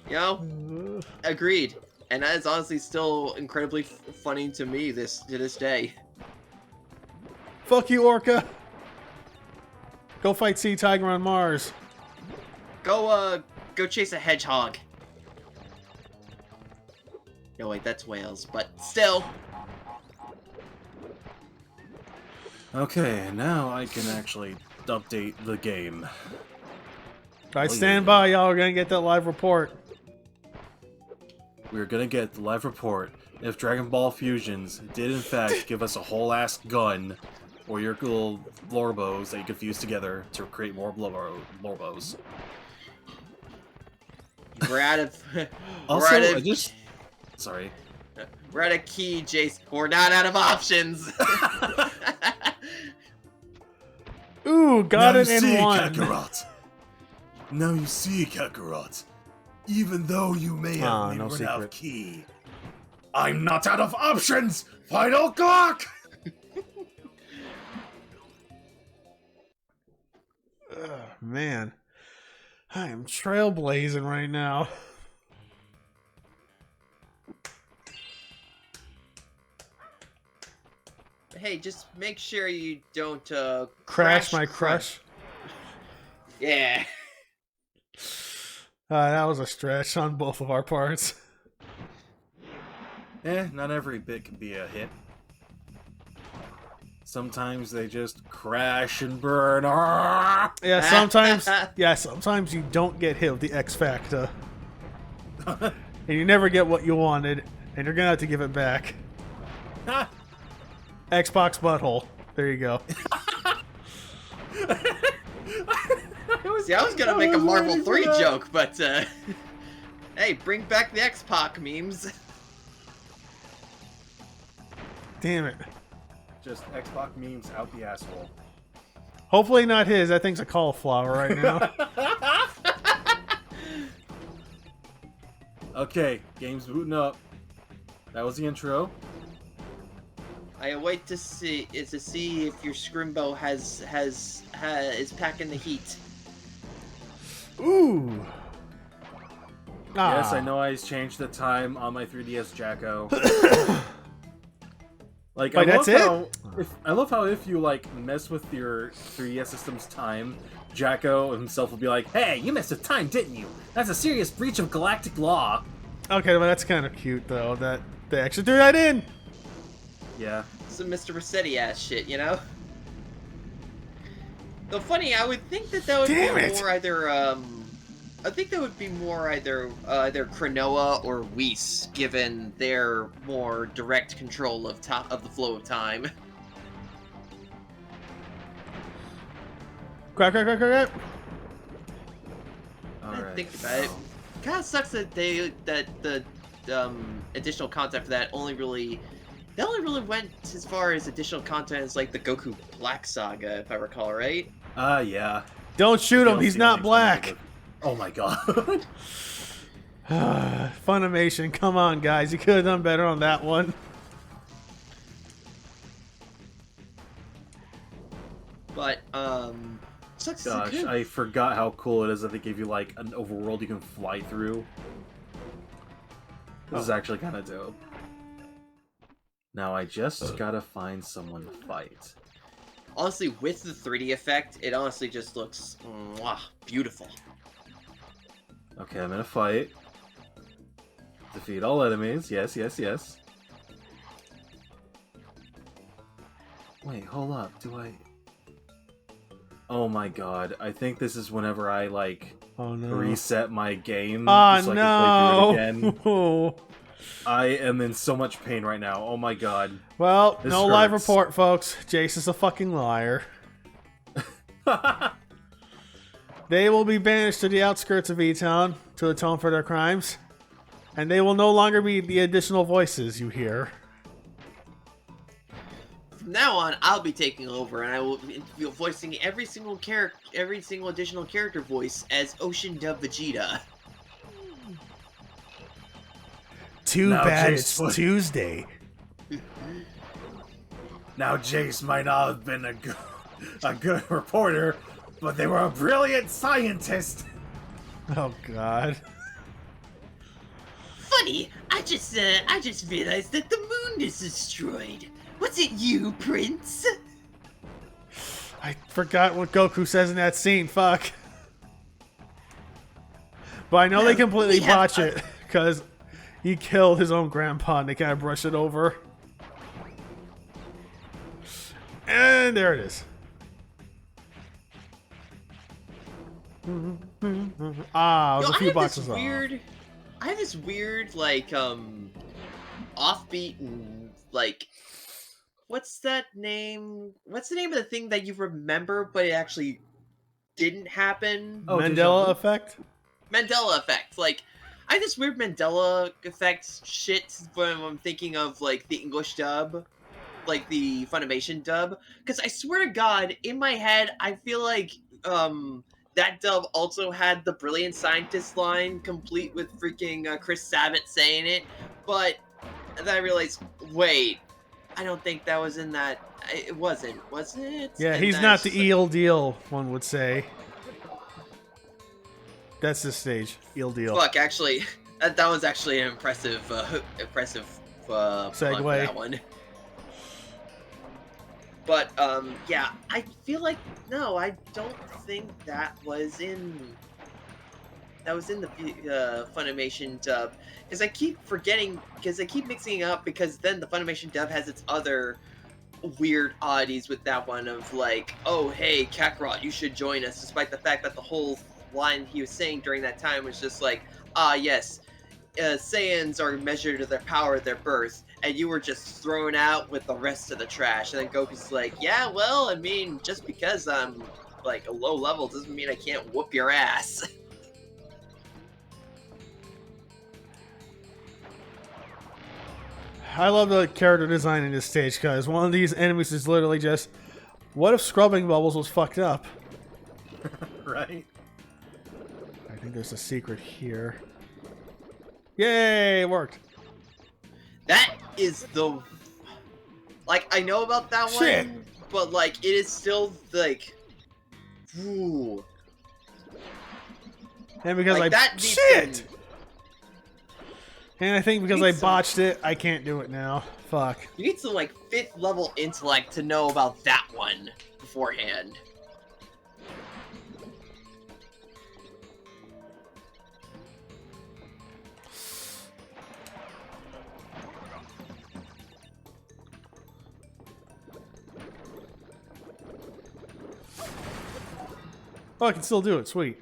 You know, agreed. And that is honestly still incredibly funny to me to this day. Fuck you, Orca. Go fight Sea Tiger on Mars. Go chase a hedgehog. No, wait, that's whales, but still. Okay, now I can actually update the game. Alright, stand by, y'all. We're gonna get that live report. We're gonna get the live report if Dragon Ball Fusions did in fact give us a whole ass gun, or your little Lorbos that you can fuse together to create more Lorbos. We're out of. Also, we're out I of, just sorry. We're out of key, Jace. We're not out of options. Ooh, got now it you in see, one. Kakarot. Now you see, Kakarot. Even though you may have no run out of secret. key, I'm not out of options. Final clock. Ugh, man, I am trailblazing right now. Hey, just make sure you don't Crash my crush. Yeah. That was a stretch on both of our parts. Not every bit can be a hit. Sometimes they just crash and burn. Ah! Yeah, sometimes. Yeah, sometimes you don't get hit with the X Factor, and you never get what you wanted, and you're gonna have to give it back. Xbox butthole. There you go. See, I was gonna make a Marvel 3 joke, but hey, bring back the X-Pac memes. Damn it. Just Xbox memes out the asshole. Hopefully not his. That thing's a cauliflower right now. Okay, game's booting up. That was the intro. I await to see if your Scrimbo is packing the heat. Ooh. Yes, Ah. I know I changed the time on my 3DS Jacko. Like, Wait, that's it? I love how if you like mess with your 3DS system's time, Jacko himself will be like, "Hey, you messed with time, didn't you? That's a serious breach of galactic law." Okay, well that's kind of cute though. That they actually threw that in. Yeah. Some Mr. Rossetti ass shit, you know? Though funny, I would think that would Damn be it. more either, I think that would be more either Cronoa or Whis, given their more direct control of the flow of time. Crack, crack, crack, crack, crack. Alright. Think about it. Kind of sucks that the additional content for that only really went as far as additional content as like the Goku Black Saga, if I recall, right? Yeah. Don't shoot him. DLC He's not only black. extended the- Oh my god. Funimation, come on, guys. You could have done better on that one. But sucks. Gosh, I forgot how cool it is that they give you like an overworld you can fly through. This is actually kind of dope. Now I just gotta find someone to fight. Honestly, with the 3D effect, it honestly just looks beautiful. Okay, I'm in a fight. Defeat all enemies. Yes, yes, yes. Wait, hold up. Do I... Oh my god. I think this is whenever I, like, Oh no. reset my game. Oh so I can play through it again. no. I am in so much pain right now. Oh my god. Well, This no live hurts. report, folks. Jace is a fucking liar. They will be banished to the outskirts of E-Town to atone for their crimes. And they will no longer be the additional voices you hear. From now on, I'll be taking over, and I will be voicing every single additional character voice as Ocean Dub Vegeta. Too Now, bad Jace, it's what- Tuesday. Now, Jace might not have been a good reporter, but they were a brilliant scientist. Oh, God. Funny, I just realized that the moon is destroyed. Was it you, Prince? I forgot what Goku says in that scene. Fuck. But I know they completely we have botch it because he killed his own grandpa and they kind of brush it over. And there it is. Ah, it was a few boxes off. I have this weird, like, offbeat and, like, what's the name of the thing that you remember but it actually didn't happen? Oh, Mandela deja vu? effect? Mandela effect. Like, I have this weird Mandela effect shit when I'm thinking of, like, the English dub, like the Funimation dub, because I swear to God, in my head, I feel like, that dub also had the Brilliant Scientist line, complete with freaking Chris Sabat saying it, but then I realized, wait, I don't think that was in that. It wasn't, was it? Yeah, And he's then not it's the just like, eel deal, one would say. That's the stage. Eel deal. fuck, actually, that was actually an impressive pun for Segue. that one. But yeah, I feel like no, I don't think that was in the Funimation dub, because I keep forgetting, because I keep mixing it up, because then the Funimation dub has its other weird oddities with that one of like, oh hey Kakarot, you should join us, despite the fact that the whole line he was saying during that time was just like, ah yes, Saiyans are measured to their power at their birth, and you were just thrown out with the rest of the trash. And then Goku's like, yeah, well, I mean, just because I'm like a low level doesn't mean I can't whoop your ass. I love the character design in this stage because one of these enemies is literally just, what if Scrubbing Bubbles was fucked up? Right? I think there's a secret here. Yay, it worked. That is the, like, I know about that Shit. one, but like it is still like, ooh. And because Like, I that needs shit, some- and I think because needs I some- botched it, I can't do it now. Fuck. You need some like 5th level intellect to know about that one beforehand. Oh, I can still do it. Sweet.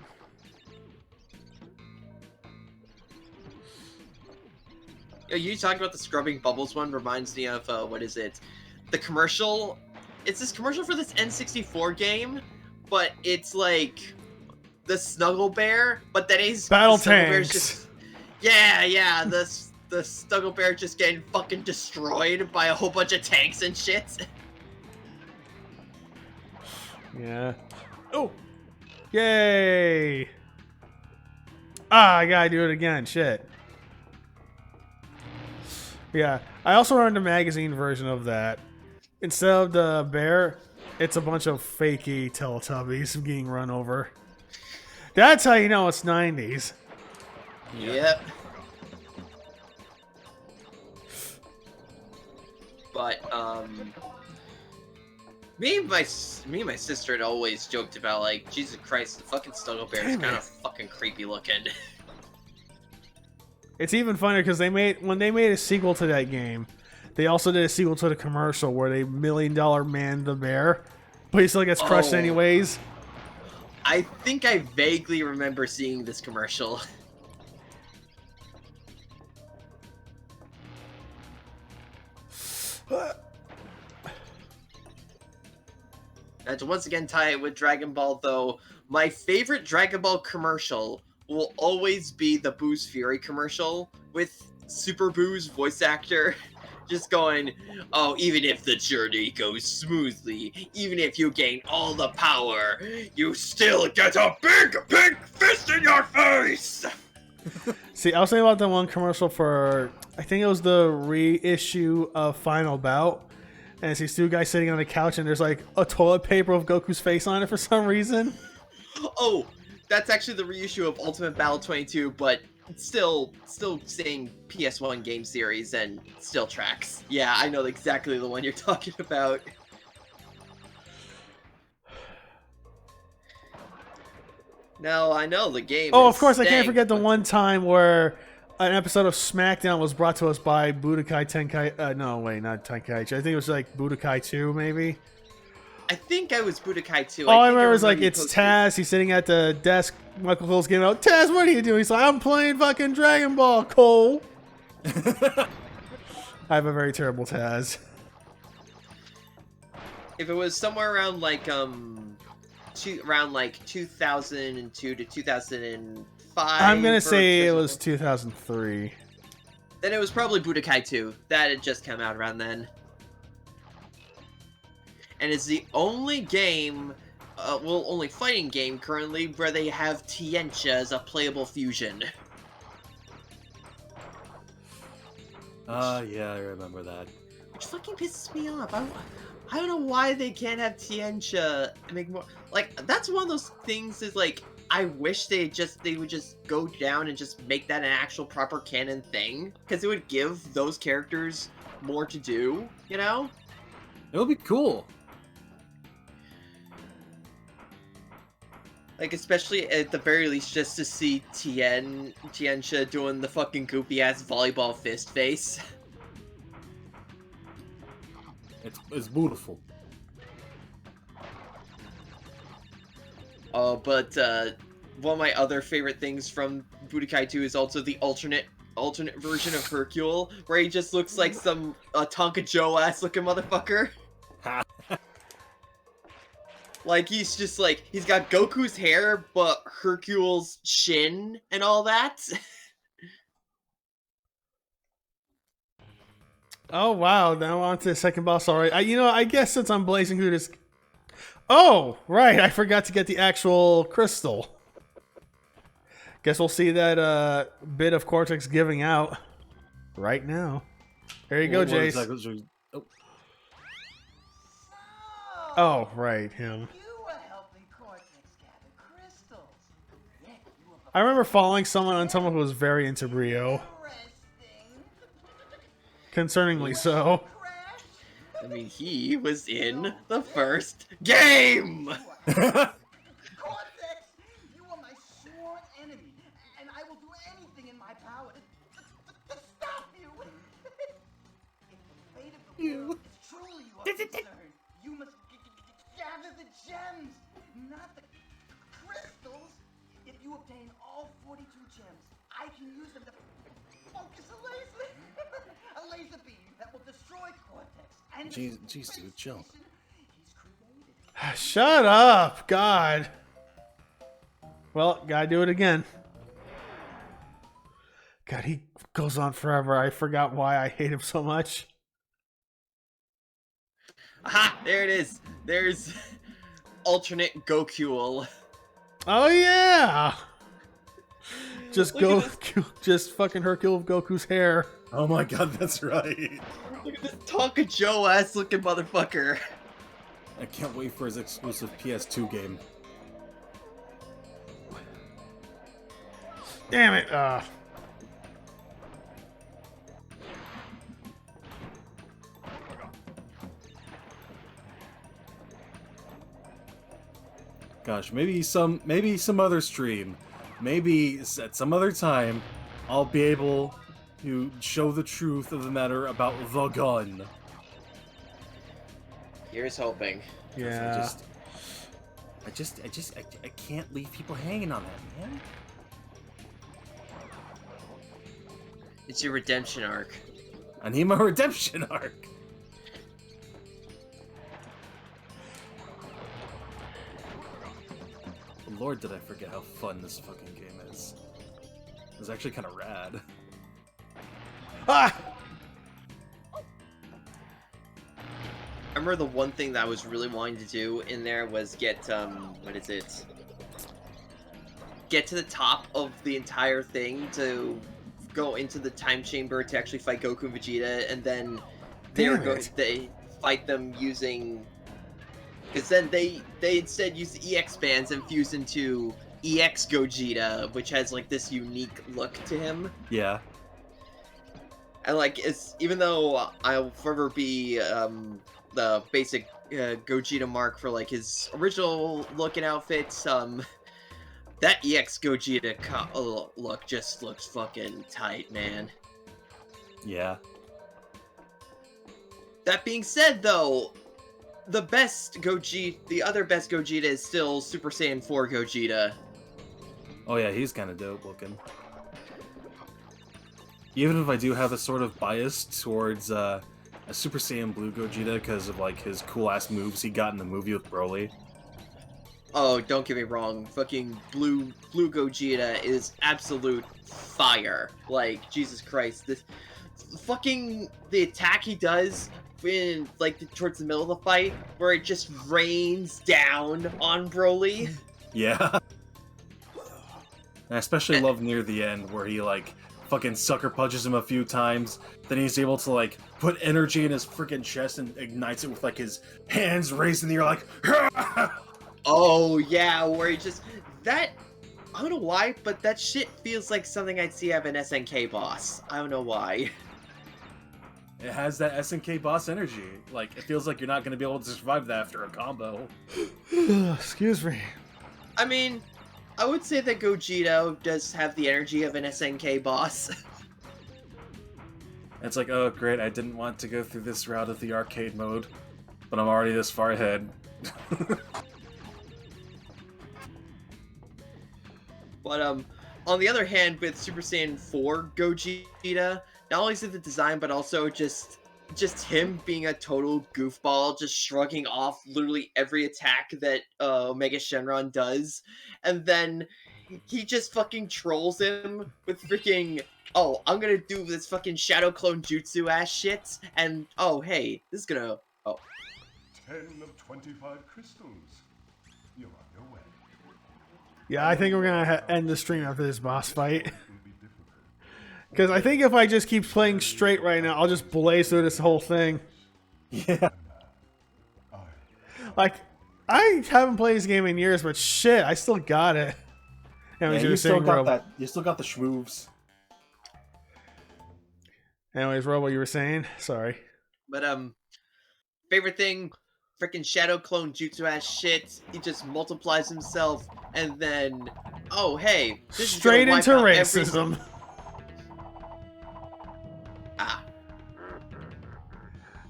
You talking about the Scrubbing Bubbles one reminds me of, what is it? The commercial. It's this commercial for this N64 game, but it's like the Snuggle Bear, but then he's Battle the Snuggle Bear's tanks. just, yeah, the Snuggle Bear just getting fucking destroyed by a whole bunch of tanks and shit. Yeah. Oh. Yay. Ah, I gotta do it again. Shit. Yeah. I also learned a magazine version of that. Instead of the bear, it's a bunch of fakey Teletubbies getting run over. That's how you know it's 90s. Yep. But me and my sister had always joked about, like, Jesus Christ, the fucking Snuggle Bear is Damn kind it. of fucking creepy looking. It's even funnier because when they made a sequel to that game, they also did a sequel to the commercial where they $1 Million Man the bear, but he still gets crushed Oh. anyways. I think I vaguely remember seeing this commercial. And to once again tie it with Dragon Ball, though, my favorite Dragon Ball commercial will always be the Boo's Fury commercial with Super Boo's voice actor just going, oh, even if the journey goes smoothly, even if you gain all the power, you still get a big, big fist in your face! See, I was thinking about the one commercial for, I think it was the reissue of Final Bout. And it's these two guys sitting on a couch and there's like a toilet paper of Goku's face on it for some reason. Oh, that's actually the reissue of Ultimate Battle 22, but still same PS1 game series and still tracks. Yeah, I know exactly the one you're talking about. No, I know the game. Oh, is of course, I can't stank, forget the but- one time where an episode of SmackDown was brought to us by Budokai Tenkai. No, wait, not Tenkaichi. I think it was like Budokai 2, maybe. I think I was Budokai 2. All I think remember is like you it's posted- Taz. He's sitting at the desk. Michael Cole's getting out. Taz, what are you doing? He's like, I'm playing fucking Dragon Ball, Cole. I have a very terrible Taz. If it was somewhere around like around like 2002 to 2005, I'm gonna or say it was 2004, 2003. then it was probably Budokai 2. That had just come out around then. And it's the only game, only fighting game currently where they have Tiencha as a playable fusion. Yeah, I remember that. Which fucking pisses me off. I don't know why they can't have Tiencha and make more. Like, that's one of those things is like, I wish they would just go down and just make that an actual proper canon thing. Because it would give those characters more to do, you know? It would be cool. Like, especially at the very least, just to see Tiencha doing the fucking goopy ass volleyball fist face. It's beautiful. Oh, but one of my other favorite things from Budokai 2 is also the alternate version of Hercule, where he just looks like some Tonka Joe ass looking motherfucker. Like, he's just like, he's got Goku's hair, but Hercule's chin and all that. Oh wow! Now on to the second boss already. I guess since I'm blazing through this. Oh right, I forgot to get the actual crystal. Guess we'll see that bit of Cortex giving out right now. There you go, What Jace. exactly- oh, Oh right, him. You were helping Cortex gather crystals. Yet you were I remember following someone who was very into Brio. resting. Concerningly so. Crash. I mean, he was in the first game! Cortex, you are my sworn enemy, and I will do anything in my power to stop you. If the fate of the world is truly your concern, you must gather the gems, not the crystals. If you obtain all 42 gems, I can use them to focus a laser beam that will destroy Cortex and the Jeez, space dude, chill. station he's created. Shut up, God. Well, gotta do it again. God, he goes on forever. I forgot why I hate him so much. Aha! There it is! There's alternate Gokule. Oh yeah. Just Look at just fucking Hercule of Goku's hair. oh my god, that's right. Look at this Tonka Joe ass looking motherfucker. I can't wait for his exclusive PS2 game. Damn it. Gosh, maybe some other stream, maybe at some other time, I'll be able to show the truth of the matter about the gun. Here's hoping. Yeah. I can't leave people hanging on that, man. It's your redemption arc. I need my redemption arc. lord, did I forget how fun this fucking game is. It's actually kind of rad. Ah! I remember the one thing that I was really wanting to do in there was get, what is it? Get to the top of the entire thing to go into the time chamber to actually fight Goku and Vegeta, and then they fight them using... Because then they instead use the EX bands and fuse into EX Gogeta, which has, like, this unique look to him. Yeah. And, like, it's... Even though I'll forever be, the basic Gogeta mark for, like, his original look and outfits, that EX Gogeta look just looks fucking tight, man. Yeah. That being said, though, the other best Gogeta is still Super Saiyan 4 Gogeta. Oh yeah, he's kind of dope looking. Even if I do have a sort of bias towards a Super Saiyan Blue Gogeta because of like his cool ass moves he got in the movie with Broly. Oh, don't get me wrong, fucking Blue Gogeta is absolute fire. Like, Jesus Christ, this the attack he does in, like, towards the middle of the fight, where it just rains down on Broly. Yeah. And I especially love near the end where he, like, fucking sucker punches him a few times, then he's able to, like, put energy in his freaking chest and ignites it with, like, his hands raised in the air, like, Oh, yeah, where he just... That... I don't know why, but that shit feels like something I'd see out of an SNK boss. I don't know why. It has that SNK boss energy. Like, it feels like you're not going to be able to survive that after a combo. Excuse me. I mean, I would say that Gogeta does have the energy of an SNK boss. It's like, oh, great, I didn't want to go through this route of the arcade mode, but I'm already this far ahead. But, on the other hand, with Super Saiyan 4 Gogeta, not only is it the design, but also just him being a total goofball, just shrugging off literally every attack that Omega Shenron does, and then he just fucking trolls him with freaking, oh, I'm gonna do this fucking Shadow Clone Jutsu ass shit, and oh, hey, this is gonna, oh. 10 of 25 crystals. You're on your way. Yeah, I think we're gonna end the stream after this boss fight. Because I think if I just keep playing straight right now, I'll just blaze through this whole thing. Yeah. Like, I haven't played this game in years, but shit, I still got it. Anyways, Yeah, you still got Robo. that. You still got the schmoves. Anyways, Robo, you were saying? Sorry. But, favorite thing, freaking Shadow Clone Jutsu ass shit, he just multiplies himself, and then, oh, hey, this Straight is into gonna wipe out racism. Ah.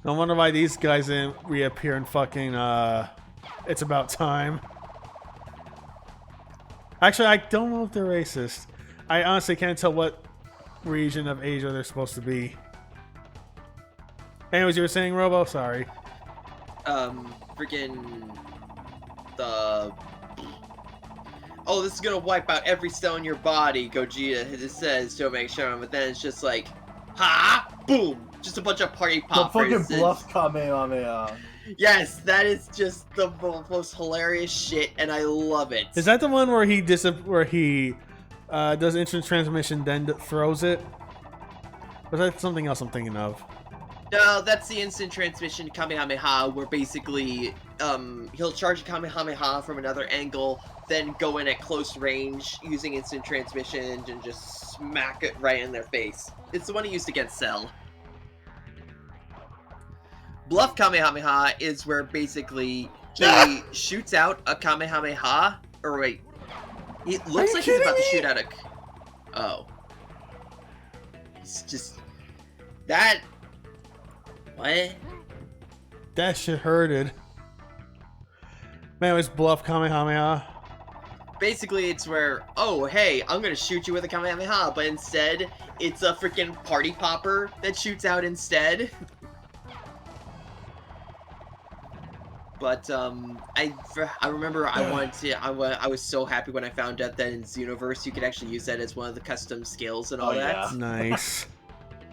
No wonder why these guys didn't reappear in fucking, It's About Time. Actually, I don't know if they're racist. I honestly can't tell what region of Asia they're supposed to be. Anyways, you were saying, Robo? Sorry. Freaking the... Oh, this is gonna wipe out every cell in your body, Gogeta, it says to Omega Shenron, but then it's just like, ha! Boom! Just a bunch of party The poppers. fucking bluff Kamehameha. Yes, that is just the most hilarious shit, and I love it. Is that the one where he does instant transmission then throws it? Or is that something else I'm thinking of? No, that's the instant transmission Kamehameha, where basically, he'll charge a Kamehameha from another angle, then go in at close range using instant transmission and just smack it right in their face. It's the one he used against Cell. Bluff Kamehameha is where basically he shoots out a Kamehameha, or wait, it looks like he's about to shoot out a... Oh. It's just... That... What? That shit hurted. Man, it was bluff Kamehameha. Basically, it's where, oh, hey, I'm gonna shoot you with a Kamehameha, but instead, it's a freaking party popper that shoots out instead. But I remember I was so happy when I found out that in Xenoverse you could actually use that as one of the custom skills and all Oh, that. yeah. Nice.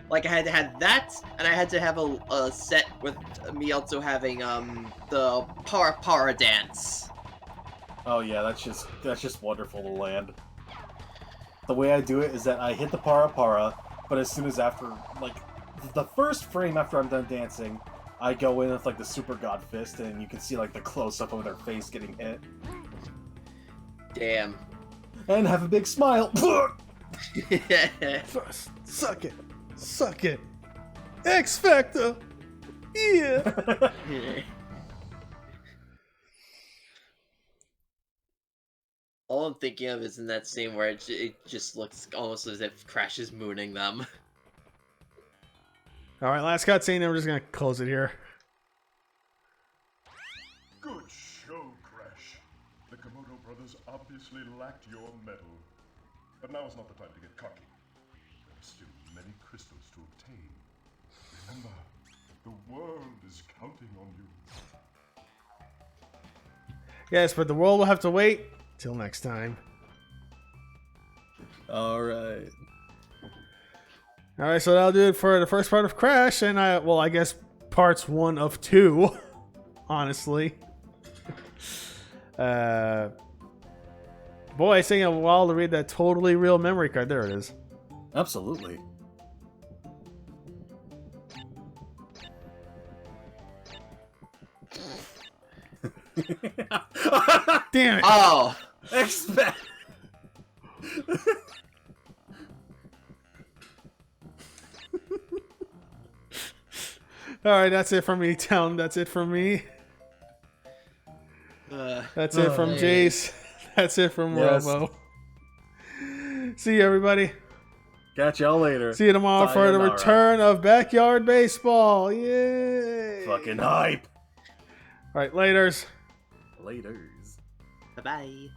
Like I had to have that, and I had to have a set with me also having the para dance. Oh yeah, that's just wonderful to land. The way I do it is that I hit the para, but as soon as after, like, the first frame after I'm done dancing, I go in with, like, the Super God Fist, and you can see, like, the close-up of their face getting hit. Damn. And have a big smile! Suck it. Suck it. X Factor. Yeah. All I'm thinking of is in that scene where it just looks almost as if Crash is mooning them. All right, last cutscene, and we're just gonna close it here. Good show, Crash. The Komodo brothers obviously lacked your mettle. But now is not the time to get cocky. There are still many crystals to obtain. Remember, the world is counting on you. Yes, but the world will have to wait till next time. Alright. All right, so that'll do it for the first part of Crash, and I guess parts 1 of 2, honestly. Boy, it's taking a while to read that totally real memory card. There it is. Absolutely. Damn it! Oh! Expect. All right, that's it from me, Town. That's it from me. That's it from man. Jace. That's it from Yes. Robo. See you, everybody. Catch y'all later. See you tomorrow for the Sayonara. return of Backyard Baseball. Yay! Fucking hype. All right, laters. Laters. Bye-bye.